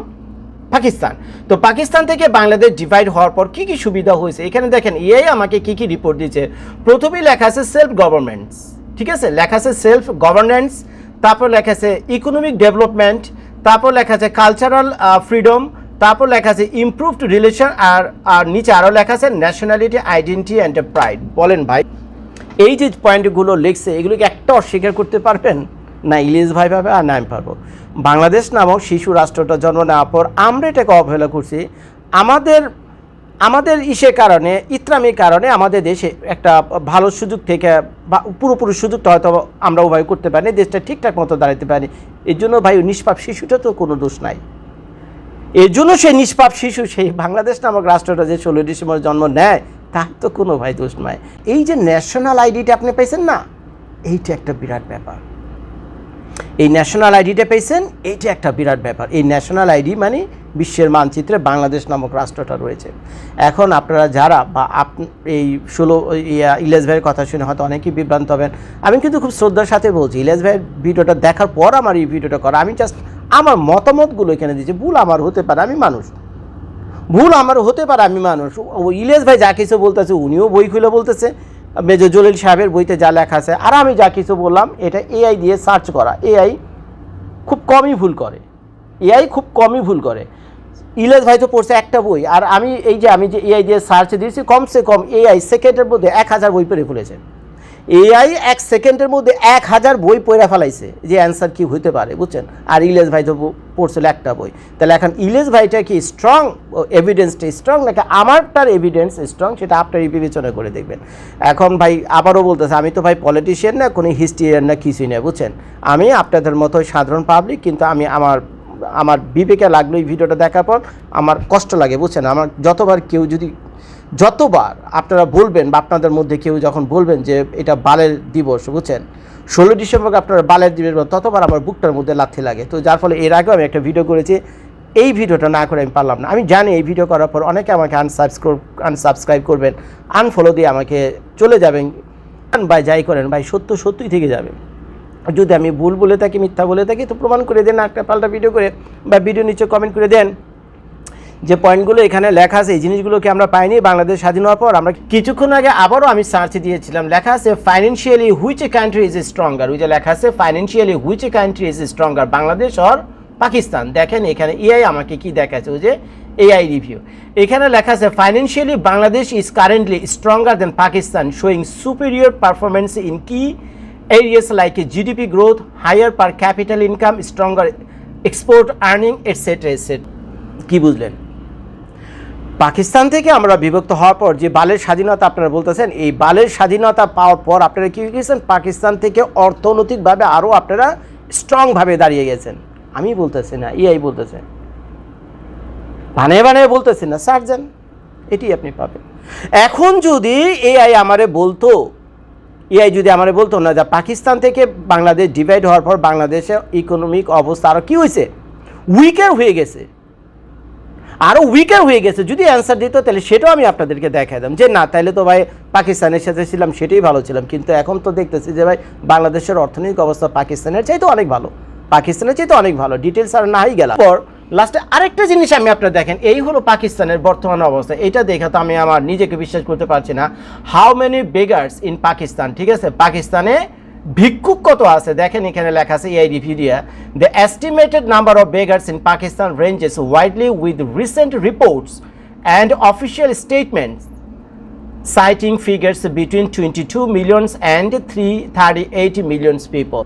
Pakistan. তো পাকিস্তান থেকে বাংলাদেশ ডিভাইড হওয়ার পর কী কী সুবিধা হয়েছে এখানে দেখেন এআই আমাকে কী কী রিপোর্ট দিচ্ছে। প্রথমেই লেখা আছে সেলফ গভর্নমেন্টস, ঠিক আছে, লেখা আছে সেলফ গভর্নেন্স, তারপর লেখা আছে ইকোনমিক ডেভেলপমেন্ট, তারপর লেখা আছে কালচারাল ফ্রিডম, তারপর লেখা আছে ইমপ্রুভড রিলেশন, আর নিচে আরও লেখা আছে ন্যাশনালিটি আইডেন্টিটি অ্যান্ড প্রাইড। বলেন ভাই, এই যে পয়েন্টগুলো লিখছে এগুলোকে একটা অস্বীকার করতে পারবেন না? ইলিয়াস ভাই পাবে আর না আমি পারবো। বাংলাদেশ নামক শিশু রাষ্ট্রটা জন্ম নেওয়ার পর আমরা এটাকে অবহেলা করছি। আমাদের ইসের কারণে, ইত্রামির কারণে আমাদের দেশে একটা ভালো সুযোগ থেকে পুরোপুরি সুযোগটা হয়তো আমরা উভয় করতে পারিনি, দেশটা ঠিকঠাক মতো দাঁড়াতে পারিনি। এর জন্য ভাই নিষ্পাপ শিশুটা তো কোনো দোষ নাই। এর জন্য সেই নিষ্পাপ শিশু, সেই বাংলাদেশ নামক রাষ্ট্রটা যে 16 ডিসেম্বর জন্ম নেয়, তার তো কোনো ভাই দোষ নয়। এই যে ন্যাশনাল আইডিটা আপনি পেয়েছেন না, এইটা একটা বিরাট ব্যাপার। এই ন্যাশনাল আইডিটা পেয়েছেন, এইটা একটা বিরাট ব্যাপার। এই ন্যাশনাল আইডি মানে বিশ্বের মানচিত্রে বাংলাদেশ নামক রাষ্ট্রটা রয়েছে। এখন আপনারা যারা বা এই 16 ইলিয়াস ভাইয়ের কথা শুনে হয়তো অনেকেই বিভ্রান্ত হবেন। আমি কিন্তু খুব শ্রদ্ধার সাথে বলছি, ইলিয়াস ভাইয়ের ভিডিওটা দেখার পর আমার এই ভিডিওটা করা, আমি জাস্ট আমার মতামতগুলো এখানে দিয়েছি। ভুল আমার হতে পারে, আমি মানুষ, ভুল আমার হতে পারে, আমি মানুষ। ইলিয়াস ভাই যা কিছু বলতেছে উনিও বই খুলে বলতেছে, মেজর জলিল সাহেবের বইতে যা লেখা আছে, আর আমি যা কিছু বললাম এটা এআই দিয়ে সার্চ করা। এআই খুব কমই ভুল করে, ইলিয়াস ভাই তো পড়ছে একটা বই, আর আমি যে এআই দিয়ে সার্চ দিয়েছি, কমসে কম এআই সেকেন্ডের মধ্যে 1000 বই পড়ে ফেলেছে। এআই 1 সেকেন্ডের মধ্যে 1000 বই পড়ে ফেলাইছে যে অ্যান্সার কী হতে পারে, বুঝছেন। আর ইলিয়াস ভাই তো পড়ছিল একটা বই। তাহলে এখন ইলিয়াস ভাইটা কি স্ট্রং, এভিডেন্সটা স্ট্রং, নাকি আমারটার এভিডেন্স স্ট্রং, সেটা আপনারই বিবেচনা করে দেখবেন। এখন ভাই আবারও বলতেছে, আমি তো ভাই পলিটিশিয়ান না, কোনো হিস্ট্রিয়ান না, কিছুই না, বুঝছেন। আমি আপনাদের মতো সাধারণ পাবলিক, কিন্তু আমি আমার বিবেকে লাগলো এই ভিডিওটা দেখার পর আমার কষ্ট লাগে, বুঝছেন। আমার যতবার আপনারা বলবেন বা আপনাদের মধ্যে কেউ যখন বলবেন যে এটা বালের দিবস, বুঝছেন, 16 ডিসেম্বরকে আপনারা বালের দিবস, ততবার আমার বুকটার মধ্যে লাথি লাগে। তো যার ফলে এর আগেও আমি একটা ভিডিও করেছি, এই ভিডিওটা না করে আমি পারলাম না। আমি জানি এই ভিডিও করার পর অনেকে আমাকে আনসাবস্ক্রাইব করবেন, আনফলো দিয়ে আমাকে চলে যাবেন। ভাই যাই করেন ভাই, সত্যই থেকে যাবে। যদি আমি ভুল বলে থাকি, মিথ্যা বলে থাকি, তো প্রমাণ করে দেন একটা পাল্টা ভিডিও করে, বা ভিডিও নিচে কমেন্ট করে দেন যে পয়েন্টগুলো এখানে লেখা আছে, এই জিনিসগুলোকে আমরা পাইনি বাংলাদেশ স্বাধীন হওয়ার পর। আমরা কিছুক্ষণ আগে আবারও আমি সার্চে দিয়েছিলাম, লেখা আছে financially which country is stronger. ওই যে লেখা আছে financially which country is stronger, Bangladesh আর পাকিস্তান। দেখেন এখানে এআই আমাকে কি দেখাচ্ছে, ওই যে এআই রিভিউ, এখানে লেখা আছে financially Bangladesh is currently stronger than Pakistan, showing superior performance in কি areas like GDP growth, higher per capital income, stronger export earning, etc. কি বুঝলেন? পাকিস্তান থেকে আমরা বিভক্ত হওয়ার পর যে বালের স্বাধীনতা আপনারা বলতেছেন, এই বালের স্বাধীনতা পাওয়ার পর আপনারা কি গেছেন, পাকিস্তান থেকে অর্থনৈতিকভাবে আরও আপনারা স্ট্রংভাবে দাঁড়িয়ে গেছেন। আমি বলতেছি না, এআই বলতেছে, বানিয়ে বলতেছি না, সার্জেন, এটি আপনি পাবেন। এখন যদি এআই আমারে বলতো না যে পাকিস্তান থেকে বাংলাদেশ ডিভাইড হওয়ার পর বাংলাদেশের ইকোনমিক অবস্থা আরও কী হয়েছে, উইকার হয়ে গেছে, যদি অ্যান্সার দিত তাহলে সেটাও আমি আপনাদেরকে দেখাতাম যে না, তাহলে তো ভাই পাকিস্তানের সাথে ছিলাম, সেটাই ভালো ছিলাম। কিন্তু এখন তো দেখতেছি যে ভাই বাংলাদেশের অর্থনৈতিক অবস্থা পাকিস্তানের চাইতে অনেক ভালো, ডিটেলস আর নাই গেলাম। পর লাস্টে আরেকটা জিনিস আমি আপনারা দেখেন, এই হলো পাকিস্তানের বর্তমান অবস্থা। এটা দেখে তো আমি আমার নিজেকে বিশ্বাস করতে পারছি না। How many beggars in Pakistan, ঠিক আছে, পাকিস্তানে ভিক্ষুক কত আছে দেখেন, এখানে লেখা আছে এআই রিভিডিয়া, the estimated number of beggars in Pakistan ranges widely with recent reports and official statements citing figures between 22 millions and 338 millions people.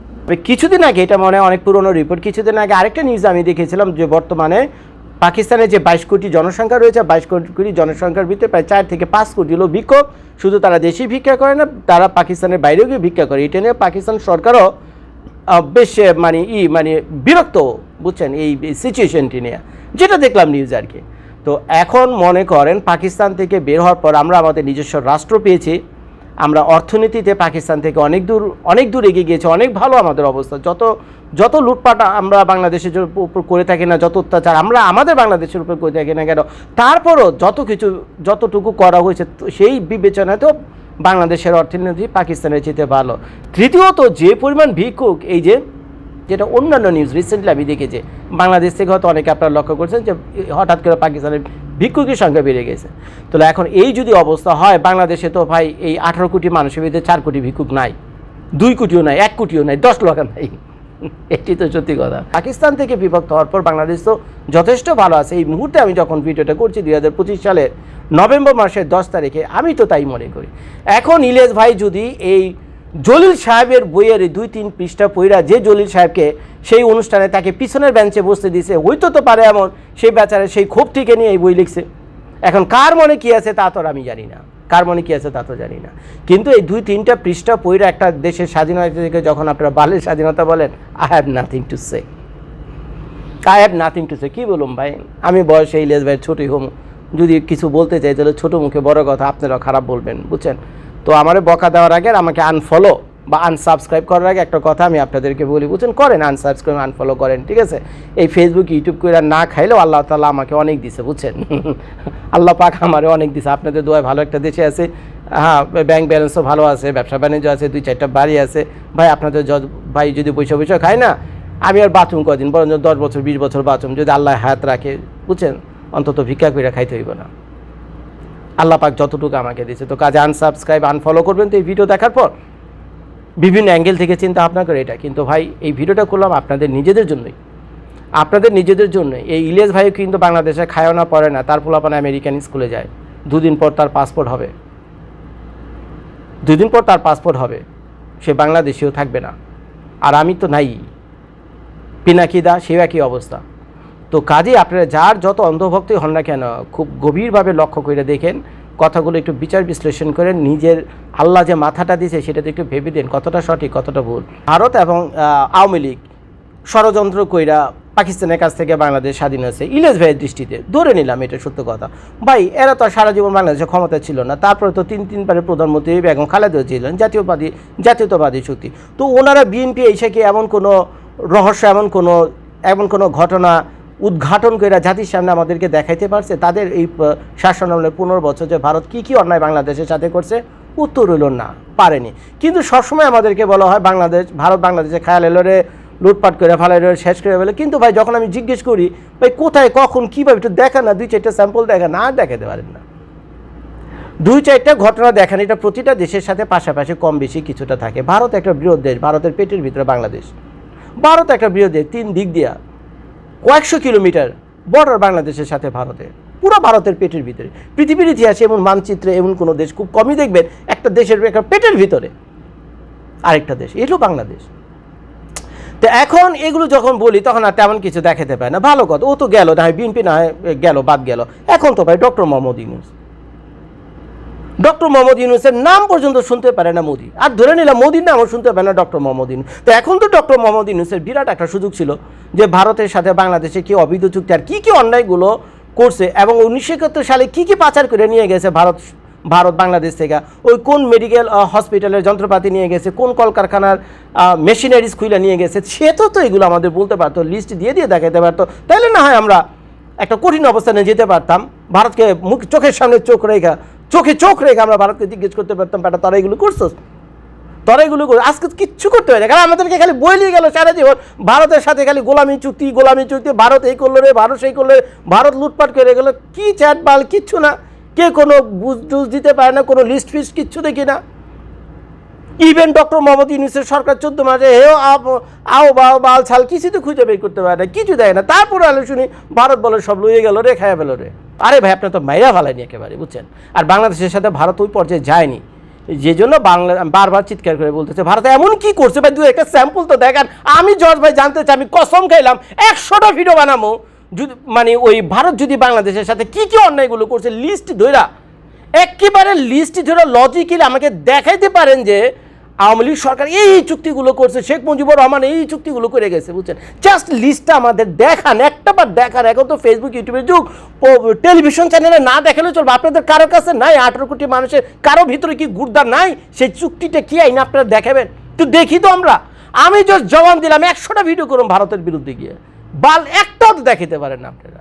কিছুদিন আগে, এটা মনে হয় অনেক পুরনো রিপোর্ট, কিছুদিন আগে আরেকটা নিউজ আমি দেখেছিলাম যে বর্তমানে পাকিস্তানে যে 22 কোটি জনসংখ্যা রয়েছে, 22 কোটি জনসংখ্যার ভিতরে প্রায় 4 থেকে 5 কোটি হলো ভিক্ষুক। শুধু তারা দেশেই ভিক্ষা করে না, তারা পাকিস্তানের বাইরেও গিয়ে ভিক্ষা করে। এটা নিয়ে পাকিস্তান সরকারও বেশ বিরক্ত, বুঝছেন, এই সিচুয়েশনটি নিয়ে। যেটা দেখলাম নিউজ আর কি। তো এখন মনে করেন পাকিস্তান থেকে বের হওয়ার পর আমরা আমাদের নিজস্ব রাষ্ট্র পেয়েছি, আমরা অর্থনীতিতে পাকিস্তান থেকে অনেক দূর এগিয়ে গিয়েছে, অনেক ভালো আমাদের অবস্থা। যত লুটপাট আমরা বাংলাদেশের উপর করে থাকি না, যত অত্যাচার আমরা আমাদের বাংলাদেশের উপর করে থাকি না কেন, তারপরও যতটুকু করা হয়েছে সেই বিবেচনাতেও বাংলাদেশের অর্থনীতি পাকিস্তানের চেয়ে ভালো। তৃতীয়ত যে পরিমাণ ভিক্ষুক, এই যেটা অন্যান্য নিউজ রিসেন্টলি আমি দেখেছি, বাংলাদেশ থেকে হয়তো অনেকে আপনারা লক্ষ্য করছেন যে হঠাৎ করে পাকিস্তানের ভিক্ষুকের সংখ্যা বেড়ে গেছে। তাহলে এখন এই যদি অবস্থা হয়, বাংলাদেশে তো ভাই এই 18 কোটি মানুষের ভিতরে 4 কোটি ভিক্ষুক নাই, 2 কোটিও নাই, 1 কোটিও নাই, 10 লাখ নাই। এটি তো সত্যি কথা। পাকিস্তান থেকে বিভক্ত হওয়ার পর বাংলাদেশ তো যথেষ্ট ভালো আছে। এই মুহূর্তে আমি যখন ভিডিওটা করছি 2025 সালের নভেম্বর মাসের 10 তারিখে, আমি তো তাই মনে করি। এখন ইলিয়াস ভাই যদি এই জলিল সাহেবের বইয়ের 2-3 পৃষ্ঠা পড়া, যে জলিল সাহেবকে সেই অনুষ্ঠানে তাকে পিছনের বেঞ্চে বসতে দিয়েছে, হইতো তো পারে এমন সেই বেচারা সেই ক্ষোভ থেকে নিয়ে এই বই লিখছে। এখন কার মনে কী আছে তা তো আমি জানি না, কিন্তু এই 2-3টা পৃষ্ঠা পড়া একটা দেশের স্বাধীনতা থেকে যখন আপনারা বালের স্বাধীনতা বলেন, I have nothing to say. কী বলুন ভাই, আমি বয়সে ইলিয়াস ভাইয়ের ছোটই হোম, যদি কিছু বলতে চাই তাহলে ছোটো মুখে বড় কথা, আপনারাও খারাপ বলবেন, বুঝছেন। তো আমারে বকা দেওয়ার আগে আমাকে আনফলো বা আনসাবস্ক্রাইব করার আগে একটা কথা আমি আপনাদেরকে বলি, বুঝছেন, করেন আনসাবস্ক্রাইব আনফলো করেন, ঠিক আছে। এই ফেসবুক ইউটিউব করে না খাইলেও আল্লাহ তাআলা আমাকে অনেক দিছে, বুঝছেন। আল্লাহ পাক আমারে অনেক দিছে, আপনাদের দোয়ায় ভালো একটা দেশে আছে। হ্যাঁ, ব্যাংক ব্যালেন্সও ভালো আছে, ব্যবসা বাণিজ্য আছে, 2-4টা বাড়ি আছে। ভাই আপনাদের ভাই যদি পয়সা খায় না, আমি আর বাথরুম কদিন, বরঞ্চ 10 বছর 20 বছর বাথরুম যদি আল্লাহ হায়াত রাখে, বুঝছেন, অন্তত ভিক্ষা করে খাইতে হইব না। আল্লাহ পাক যতটুকু আমাকে দিয়েছে। তো কাজে আনসাবস্ক্রাইব আনফলো করবেন তো এই ভিডিও দেখার পর, বিভিন্ন অ্যাঙ্গেল থেকে চিন্তা ভাবনা করে এটা। কিন্তু ভাই এই ভিডিওটা করলাম আপনাদের নিজেদের জন্যই। এই ইলিয়াস ভাই কিন্তু বাংলাদেশে খায়ও না পড়ে না, তার পোলাপান আমেরিকান স্কুলে যায়, 2 দিন পর তার পাসপোর্ট হবে, সে বাংলাদেশেও থাকবে না। আর আমি তো নাই, পিনাকিদা সেও একই অবস্থা। তো কাজে আপনারা যার যত অন্ধভক্তই হন না কেন, খুব গভীরভাবে লক্ষ্য করে দেখেন, কথাগুলো একটু বিচার বিশ্লেষণ করেন, নিজের আল্লাহ যে মাথাটা দিয়েছে সেটাতে একটু ভেবে দেন কতটা সঠিক কতটা ভুল। ভারত এবং আওয়ামী লীগ ষড়যন্ত্র কইরা পাকিস্তানের কাছ থেকে বাংলাদেশ স্বাধীন হয়েছে, ইলিয়াস ভাইয়ের দৃষ্টিতে ধরে নিলাম এটা সত্য কথা। ভাই এরা তো সারা জীবন বাংলাদেশের ক্ষমতা ছিল না, তারপরে তো 3-3বারের প্রধানমন্ত্রী বেগম খালেদা ছিলেন, জাতীয়তাবাদী শক্তি। তো ওনারা বিএনপি এসে কি এমন কোনো রহস্য, এমন কোনো ঘটনা উদ্ঘাটন করে জাতির সামনে আমাদেরকে দেখাইতে পারছে? তাদের এই শাসনামলের 15 বছর যে ভারত কী অন্যায় বাংলাদেশের সাথে করছে, উত্তর হইল না, পারেনি। কিন্তু সবসময় আমাদেরকে বলা হয় ভারত বাংলাদেশে খায়াল এলো রে, লুটপাট করে ফালাই শেষ করে ফেলে। কিন্তু ভাই যখন আমি জিজ্ঞেস করি ভাই কোথায় কখন কীভাবে একটু দেখা না, 2-4টা স্যাম্পল দেখান, আর দেখাতে পারেন না। 2-4টা ঘটনা দেখান, এটা প্রতিটা দেশের সাথে পাশাপাশি কম বেশি কিছুটা থাকে। ভারত একটা বৃহৎ দেশ, ভারতের পেটের ভিতরে বাংলাদেশ। ভারত একটা বৃহৎ দেশ, 3 দিক দিয়া কয়েকশো কিলোমিটার বর্ডার বাংলাদেশের সাথে ভারতের, পুরো ভারতের পেটের ভিতরে। পৃথিবীর ইতিহাসে এমন মানচিত্রে এমন কোনো দেশ খুব কমই দেখবেন একটা দেশের একটা পেটের ভিতরে আরেকটা দেশ, এটাও বাংলাদেশ। তো এখন এগুলো যখন বলি তখন আর তেমন কিছু দেখাতে পারে না, ভালো কথা, ও তো গেল না হয় বিএনপি, না হয় গেল, বাদ গেল। এখন তো ভাই ডক্টর মোহাম্মদ ইউনূসের নাম পর্যন্ত শুনতে পারে না মোদি, আর ধরে নিলাম মোদির নামও শুনতে পারে না ডক্টর মোহাম্মদ ইউনূস। তো এখন তো ডক্টর মোহাম্মদ ইউনূসের বিরাট একটা সুযোগ ছিল যে ভারতের সাথে বাংলাদেশে কি অবৈধ চুক্তি আর কী অন্যায়গুলো করছে, এবং 1971 সালে কী পাচার করে নিয়ে গেছে ভারত বাংলাদেশ থেকে, ওই কোন মেডিকেল হসপিটালের যন্ত্রপাতি নিয়ে গেছে, কোন কলকারখানার মেশিনারিজ খুলে নিয়ে গেছে, সে তো এগুলো আমাদের বলতে পারতো, লিস্ট দিয়ে দেখাতে পারতো। তাইলে না হয় আমরা একটা কঠিন অবস্থানে যেতে পারতাম, ভারতকে চোখের সামনে চোখ রেখে আমরা ভারতকে জিজ্ঞেস করতে পারতাম, তারা এগুলো করছো, আজকে কিচ্ছু করতে হয় না, কারণ আমাদেরকে খালি বই নিয়ে গেল সারা জীবন ভারতের সাথে, খালি গোলামি চুক্তি, ভারত এই করলো রে, ভারত সেই করলো, ভারত লুটপাট করে গেলো, কি চ্যাটবাল, কিচ্ছু না, কে কোনো বুঝ দিতে পারে না, কোনো লিস্ট ফিস্ট কিচ্ছু দেখি না। ইভেন ডক্টর মোহাম্মদ ইউনূসের সরকার 14 মাসে বাল ছাল কিছু তো খুঁজে বের করতে পারে না, কিছু দেয় না। তারপরে আলো শুনি ভারত বলে সব লইয়ে গেল রে, খাইয়া ফেলো রে। আরে ভাই আপনার তো মাইরা ফেলায়নি একেবারে, বুঝছেন। আর বাংলাদেশের সাথে ভারত ওই পর্যায়ে যায়নি, যে জন্য বারবার চিৎকার করে বলতেছে ভারত এমন কি করছে ভাই, 2-1টা স্যাম্পল তো দেখান। আমি জজ ভাই জানতে চাই, আমি কসম খাইলাম 100টা ভিডিও বানাবো, যদি মানে ওই ভারত যদি বাংলাদেশের সাথে কি অন্যায়গুলো করছে লিস্ট ধরা, একেবারে লিস্ট ধরে লজিক্যালি আমাকে দেখাইতে পারেন যে আওয়ামী লীগ সরকার এই চুক্তিগুলো করছে, শেখ মুজিবুর রহমান এই চুক্তিগুলো করে গেছে, বুঝছেন? জাস্ট লিস্টটা আমাদের দেখান, একটা বার দেখান। এখন তো ফেসবুক ইউটিউবের যুগ, টেলিভিশন চ্যানেলে না দেখালেও চলবে। আপনাদের কারো কাছে নাই? 18 কোটি মানুষের কারো ভিতরে কি গুর্দা নাই? সেই চুক্তিটা কি আইন আপনারা দেখাবেন তো দেখি তো আমরা। আমি জাস্ট জবান দিলাম, 100টা ভিডিও করুন ভারতের বিরুদ্ধে গিয়ে, বাল একটাও তো দেখাতে পারেন না আপনারা।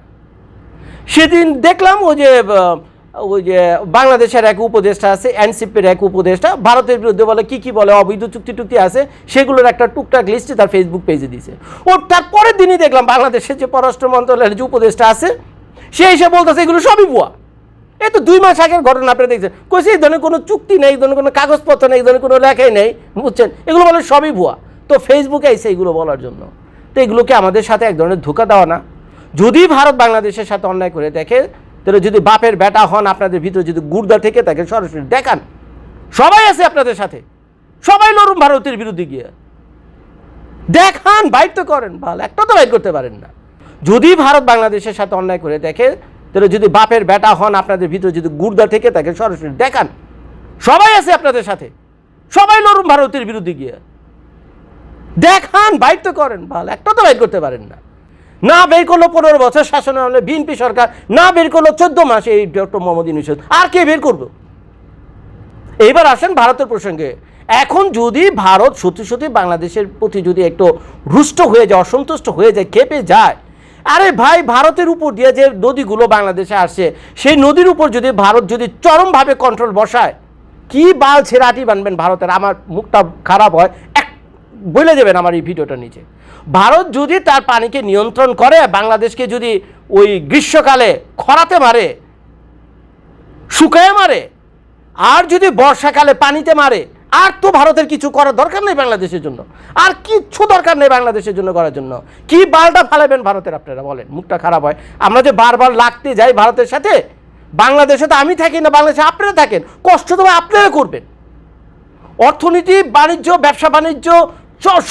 সেদিন দেখলাম ওই যে বাংলাদেশের এক উপদেষ্টা আছে, এনসিপির এক উপদেষ্টা, ভারতের বিরুদ্ধে বলে কি বলে অবৈধ চুক্তি টুক্তি আছে, সেগুলোর একটা টুকটাক লিস্টে তার ফেসবুক পেজে দিয়েছে। ওর তারপরের দিনই দেখলাম বাংলাদেশের যে পররাষ্ট্র মন্ত্রণালয়ের যে উপদেষ্টা আছে, সে এসে বলতেছে এগুলো সবই ভুয়া। এই তো 2 মাস আগের ঘটনা আপনারা দেখছেন। কইছে এই ধরনের কোনো চুক্তি নেই, এই ধরনের কোনো কাগজপত্র নেই, এই ধরনের কোনো লেখাই নেই, বুঝছেন? এগুলো বলে সবই ভুয়া। তো ফেসবুকে এসে এগুলো বলার জন্য, তো এগুলোকে আমাদের সাথে এক ধরনের ধোঁকা দেওয়া না? যদি ভারত বাংলাদেশের সাথে অন্যায় করে দেখে, তাহলে যদি বাপের বেটা হন, আপনাদের ভিতরে যদি গুর্দা থেকে থাকে, সরাসরি দেখান। সবাই আছে আপনাদের সাথে, সবাই লড়ুন ভারতের বিরুদ্ধে গিয়ে, দেখান, বাইট তো করেন। ভালো একটা তো বাইট করতে পারেন না। যদি ভারত বাংলাদেশের সাথে অন্যায় করে দেখে, তাহলে যদি বাপের বেটা হন, আপনাদের ভিতরে যদি গুর্দা থেকে থাকে, সরাসরি দেখান। সবাই আছে আপনাদের সাথে, সবাই লড়ুন ভারতের বিরুদ্ধে গিয়ে, দেখান, বাইট তো করেন। ভালো একটা তো বাইট করতে পারেন না। না বের করলো 15 বছর শাসনে হলে বিএনপি সরকার, না বের করলো 14 মাস এই ডক্টর মোহাম্মদ ইউনূস, আর কে বের করবে? এইবার আসেন ভারতের প্রসঙ্গে। এখন যদি ভারত সত্যি সত্যি বাংলাদেশের প্রতি যদি একটু রুষ্ট হয়ে যায়, অসন্তুষ্ট হয়ে যায়, খেপে যায়, আরে ভাই, ভারতের উপর দিয়ে যে নদীগুলো বাংলাদেশে আসছে, সেই নদীর উপর যদি ভারত যদি চরমভাবে কন্ট্রোল বসায়, কি বাল ছেড়াটি বানবেন ভারতের? আমার মুখটা খারাপ হয়, বলে দেবেন আমার এই ভিডিওটা নিচে। ভারত যদি তার পানিকে নিয়ন্ত্রণ করে, বাংলাদেশকে যদি ওই গ্রীষ্মকালে খরাতে মারে, শুকায় মারে, আর যদি বর্ষাকালে পানিতে মারে, আর তো ভারতের কিছু করার দরকার নেই বাংলাদেশের জন্য, আর কিচ্ছু দরকার নেই বাংলাদেশের জন্য করার জন্য। কি বালটা ফালাবেন ভারতের আপনারা বলেন? মুখটা খারাপ হয়। আমরা যে বারবার লাগতে যাই ভারতের সাথে, বাংলাদেশে তো আমি থাকি না, বাংলাদেশে আপনারা থাকেন, কষ্ট তো আপনারা করবেন। অর্থনীতি, বাণিজ্য, ব্যবসা বাণিজ্য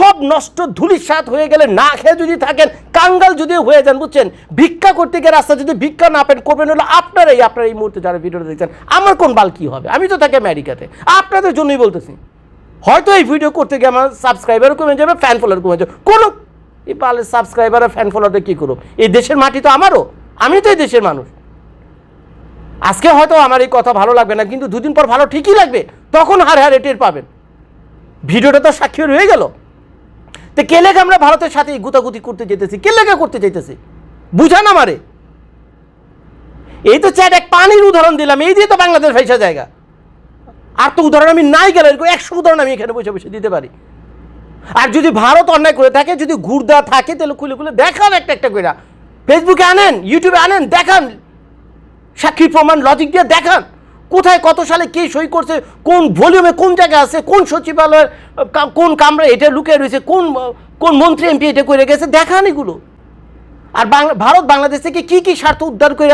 সব নষ্ট, ধুলিসাৎ হয়ে গেলে, না খেয়ে যদি থাকেন, কাঙ্গাল যদি হয়ে যান, বুঝছেন? ভিক্ষা করতে গিয়ে রাস্তা যদি ভিক্ষা না পেন, করবেন হলো আপনারা এই মুহূর্তে যারা ভিডিওটা দেখছেন। আমার কোন বাল কি হবে? আমি তো থাকি আমেরিকাতে, আপনাদের জন্যই বলতেছি। হয়তো এই ভিডিও করতে গিয়ে আমার সাবস্ক্রাইবারও কমে যাবে, ফ্যান ফলোয়ার কমে যাবে, কোনো এই বালের সাবস্ক্রাইবার আর ফ্যান ফলোয়ারটা কী করব? এই দেশের মাটি তো আমারও, আমি তো এই দেশের মানুষ। আজকে হয়তো আমার এই কথা ভালো লাগবে না, কিন্তু 2 দিন পর ভালো ঠিকই লাগবে, তখন হারে টের পাবেন। ভিডিওটা তো সাক্ষী রয়ে গেল। তো কে লেগে আমরা ভারতের সাথে গুতাগুতি করতে যেতেছি? কে লেগে করতে চাইতেছি? বুঝান আমারে। এই তো চ্যাট এক পানির উদাহরণ দিলাম, এই দিয়ে তো বাংলাদেশ ভাইসা জায়গা। আর তো উদাহরণ আমি নাই গেলে 100 উদাহরণ আমি এখানে বসে বসে দিতে পারি। আর যদি ভারত অন্যায় করে থাকে, যদি গুর্দা থাকে, তাহলে খুলে খুলে দেখান, একটা করে ফেসবুকে আনেন, ইউটিউবে আনেন, দেখান, সাক্ষী প্রমাণ লজিক দিয়ে দেখান। কোথায় কত সালে কে সই করছে, কোন ভলিউমে কোন জায়গায় আছে, কোন সচিবালয়ের কোন কামরায় এটা লুকিয়ে রয়েছে, কোন মন্ত্রী এমপি এটা করে গেছে, দেখান এগুলো। আর ভারত বাংলাদেশ থেকে কি স্বার্থ উদ্ধার করে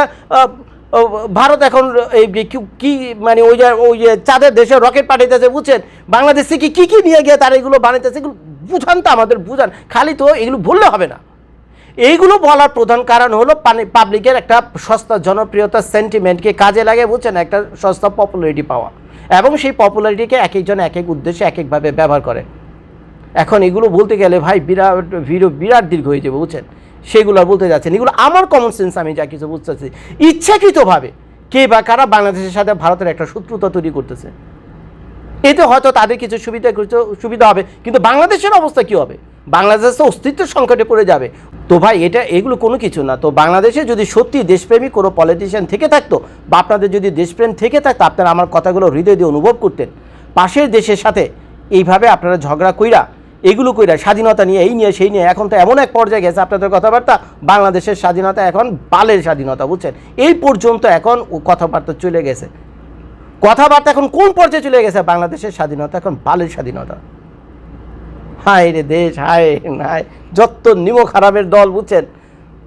ভারত এখন এই কি মানে ওই যে চাঁদের দেশে রকেট পাঠাইতেছে, বুঝছেন? বাংলাদেশ থেকে কি নিয়ে গিয়ে তারা এগুলো বানাইতেছে, এগুলো বুঝান তো আমাদের, বুঝান। খালি তো এগুলো বললে হবে না। এইগুলো বলার প্রধান কারণ হলো পাবলিকের একটা সস্তা জনপ্রিয়তা সেন্টিমেন্টকে কাজে লাগে, বুঝছেন? একটা সস্তা পপুলারিটি পাওয়া, এবং সেই পপুলারিটিকে এক একজন এক এক উদ্দেশ্যে এক একভাবে ব্যবহার করে। এখন এগুলো বলতে গেলে ভাই বিরাট দীর্ঘ হয়ে যাবে, বুঝছেন? সেগুলো আর বলতে যাচ্ছেন। এগুলো আমার কমন সেন্স, আমি যা কিছু বুঝতেছি, ইচ্ছাকৃতভাবে কে বা কারা বাংলাদেশের সাথে ভারতের একটা শত্রুতা তৈরি করতেছে। এতে হয়তো তাদের কিছু সুবিধা হবে, কিন্তু বাংলাদেশের অবস্থা কি হবে? বাংলাদেশ তো অস্তিত্বের সংকটে পড়ে যাবে। তো ভাই এগুলো কোনো কিছু না। তো বাংলাদেশে যদি সত্যি দেশপ্রেমী কোনো পলিটিশিয়ান থেকে থাকতো, বা আপনাদের যদি দেশপ্রেম থেকে থাকতো, আপনারা আমার কথাগুলো হৃদয় দিয়ে অনুভব করতেন। পাশের দেশের সাথে এইভাবে আপনারা ঝগড়া কইরা, এগুলো কইরা, স্বাধীনতা নিয়ে এই নিয়ে সেই নিয়ে, এখন তো এমন এক পর্যায়ে গেছে আপনাদের কথাবার্তা, বাংলাদেশের স্বাধীনতা এখন বালের স্বাধীনতা, বুঝছেন? এই পর্যন্ত এখন কথাবার্তা চলে গেছে। কথাবার্তা এখন কোন পর্যায়ে চলে গেছে? বাংলাদেশের স্বাধীনতা এখন বালের স্বাধীনতা। হায় রে দেশ, হায় হায়, যত নিমো খারাপের দল, বুঝছেন?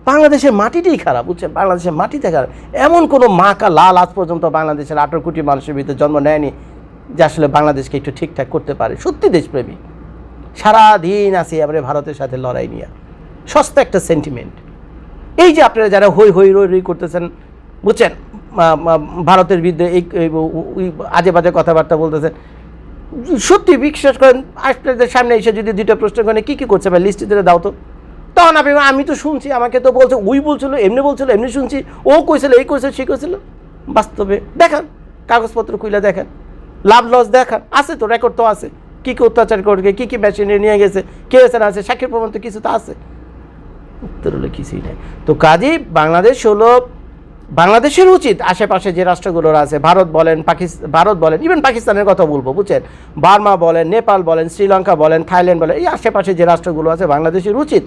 বাংলাদেশের মাটিটাই খারাপ, বুঝছেন? বাংলাদেশের মাটিতে খারাপ। এমন কোনো মা কা লাল আজ পর্যন্ত বাংলাদেশের 18 কোটি মানুষের ভিতরে জন্ম নেয়নি যে আসলে বাংলাদেশকে একটু ঠিকঠাক করতে পারে। সত্যি দেশপ্রেমী সারাদিন আছে এবারে ভারতের সাথে লড়াই নিয়ে, সস্তা একটা সেন্টিমেন্ট। এই যে আপনারা যারা হই হই রই রই করতেছেন, বুঝছেন, ভারতের বিরুদ্ধে এই আজে বাজে কথাবার্তা বলতেছেন, সত্যি বিশ্বাস করেন, আপনাদের সামনে এসে যদি দুটো প্রশ্ন করেন কী কী করছে ভাই লিস্টে দিলে দাও তো, তখন আমি তো শুনছি, আমাকে তো বলছে ওই বলছিল এমনি বলছিল এমনি শুনছি, ও কইছিল এই কইছিল সে কইছিল। বাস্তবে দেখান, কাগজপত্র খুলে দেখেন, লাভ লস দেখান, আছে তো রেকর্ড তো আছে, কী কী অত্যাচার করবে, কী কী মেশিনে নিয়ে গেছে, কে এসে আছে, সাক্ষীর প্রমাণ তো কিছু তো আছে। উত্তর হলো কিছুই নেই। তো কাজেই বাংলাদেশের উচিত আশেপাশে যে রাষ্ট্রগুলোর আছে, ভারত বলেন ইভেন পাকিস্তানের কথা বলবো, বুঝছেন, বার্মা বলেন, নেপাল বলেন, শ্রীলঙ্কা বলেন, থাইল্যান্ড বলেন, এই আশেপাশে যে রাষ্ট্রগুলো আছে, বাংলাদেশের উচিত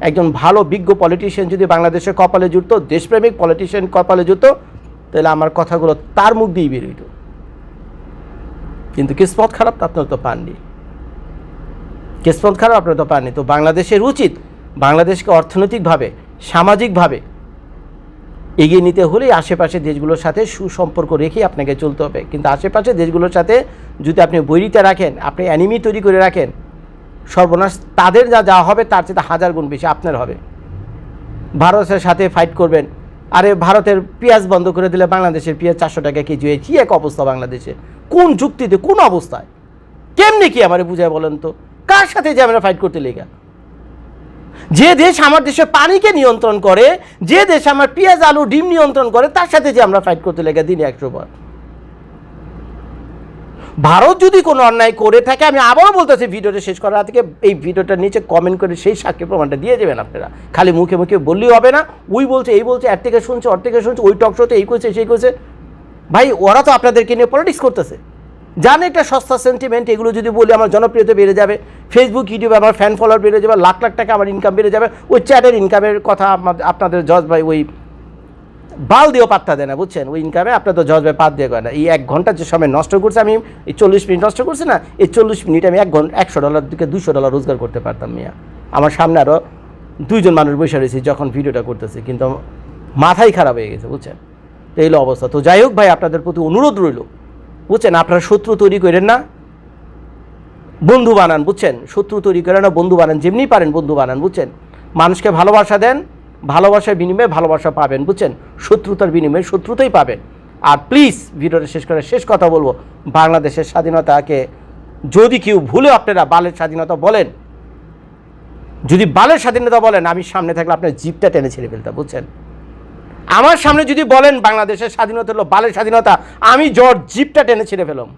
একজন ভালো বিজ্ঞ পলিটিশিয়ান যদি বাংলাদেশের কপালে জুটতো, দেশপ্রেমিক পলিটিশিয়ান কপালে জুটতো, তাহলে আমার কথাগুলো তার মুখ দিয়েই বেরোইত। কিন্তু কিসমত খারাপ, আপনারা তো পাননি, কিসমত খারাপ আপনারা তো পাননি। তো বাংলাদেশের উচিত বাংলাদেশকে অর্থনৈতিকভাবে, সামাজিকভাবে এগিয়ে নিতে হলে আশেপাশের দেশগুলোর সাথে সুসম্পর্ক রেখেই আপনাকে চলতে হবে। কিন্তু আশেপাশের দেশগুলোর সাথে যদি আপনি বৈরিতা রাখেন, আপনি অ্যানিমি তৈরি করে রাখেন, সর্বনাশ তাদের যা হবে তার চেয়ে 1000 গুণ বেশি আপনার হবে। ভারতের সাথে ফাইট করবেন, আরে ভারতের পেঁয়াজ বন্ধ করে দিলে বাংলাদেশের পেঁয়াজ 400 টাকা কেজি হয়ে কী এক অবস্থা বাংলাদেশে, কোন যুক্তিতে, কোন অবস্থায়, কেমনি কি আমারে বুঝায় বলেন তো, কার সাথে যে আমরা ফাইট করতে লেগা? যে দেশ আমার দেশের পানিকে নিয়ন্ত্রণ করে, যে দেশ আমার পেঁয়াজ আলু ডিম নিয়ন্ত্রণ করে, তার সাথে যে আমরা ফাইট করতে লেগে দিনে 100 বার। ভারত যদি কোনো অন্যায় করে থাকে, আমি আবারও বলতেছি ভিডিওটা শেষ করার থেকে এই ভিডিওটার নিচে কমেন্ট করে সেই সাক্ষী প্রমাণটা দিয়ে দেবেন আপনারা। খালি মুখে মুখে বললেই হবে না, ওই বলছে এই বলছে, এর থেকে শুনছে ওর থেকে শুনছে, ওই টক শোতে এই করছে সেই করছে। ভাই ওরা তো আপনাদেরকে নিয়ে পলিটিক্স করতেছে, জানে একটা সস্তা সেন্টিমেন্ট, এগুলো যদি বলি আমার জনপ্রিয়তা বেড়ে যাবে, ফেসবুক ইউটিউবে আমার ফ্যান ফলোয়ার বেড়ে যাবে, লাখ লাখ টাকা আমার ইনকাম বেড়ে যাবে। ওই চ্যাটের ইনকামের কথা আপনাদের জজ ভাই ওই বাল দিয়েও পাত্তা দেয় না, বুঝছেন, ওই ইনকামে আপনার তো জজ ভাই পাত দিয়ে করে না। এই 1 ঘন্টা যে সময় নষ্ট করছে, আমি এই 40 মিনিট নষ্ট করছি না, এই 40 মিনিট আমি $100 থেকে $200 রোজগার করতে পারতাম মিয়া। আমার সামনে আরও 2 জন মানুষ বসে রয়েছে যখন ভিডিওটা করতেছে, কিন্তু মাথাই খারাপ হয়ে গেছে, বুঝছেন। তো এই অবস্থা। তো যাই হোক ভাই, আপনাদের প্রতি অনুরোধ রইল, বুঝছেন, আপনারা শত্রু তৈরি করেন না, বন্ধু বানান, বুঝছেন, শত্রু তৈরি করেন না, বন্ধু বানান, যেমনি পারেন বন্ধু বানান, বুঝছেন। মানুষকে ভালোবাসা দেন, ভালোবাসার বিনিময়ে ভালোবাসা পাবেন, বুঝছেন, শত্রুতার বিনিময়ে শত্রুতাই পাবেন। আর প্লিজ ভিডিওটা শেষ করে শেষ কথা বলবো, বাংলাদেশের স্বাধীনতাকে যদি কেউ ভুলে আপনারা বালের স্বাধীনতা বলেন, যদি বালের স্বাধীনতা বলেন, আমি সামনে থাকলে আপনার জিপটা টেনে ছেড়ে ফেলতাম, বুঝছেন। আমার সামনে যদি বলেন বাংলাদেশের স্বাধীনতা হলো বালের স্বাধীনতা, আমি জিপটা টেনে ছেড়ে ফেলাম।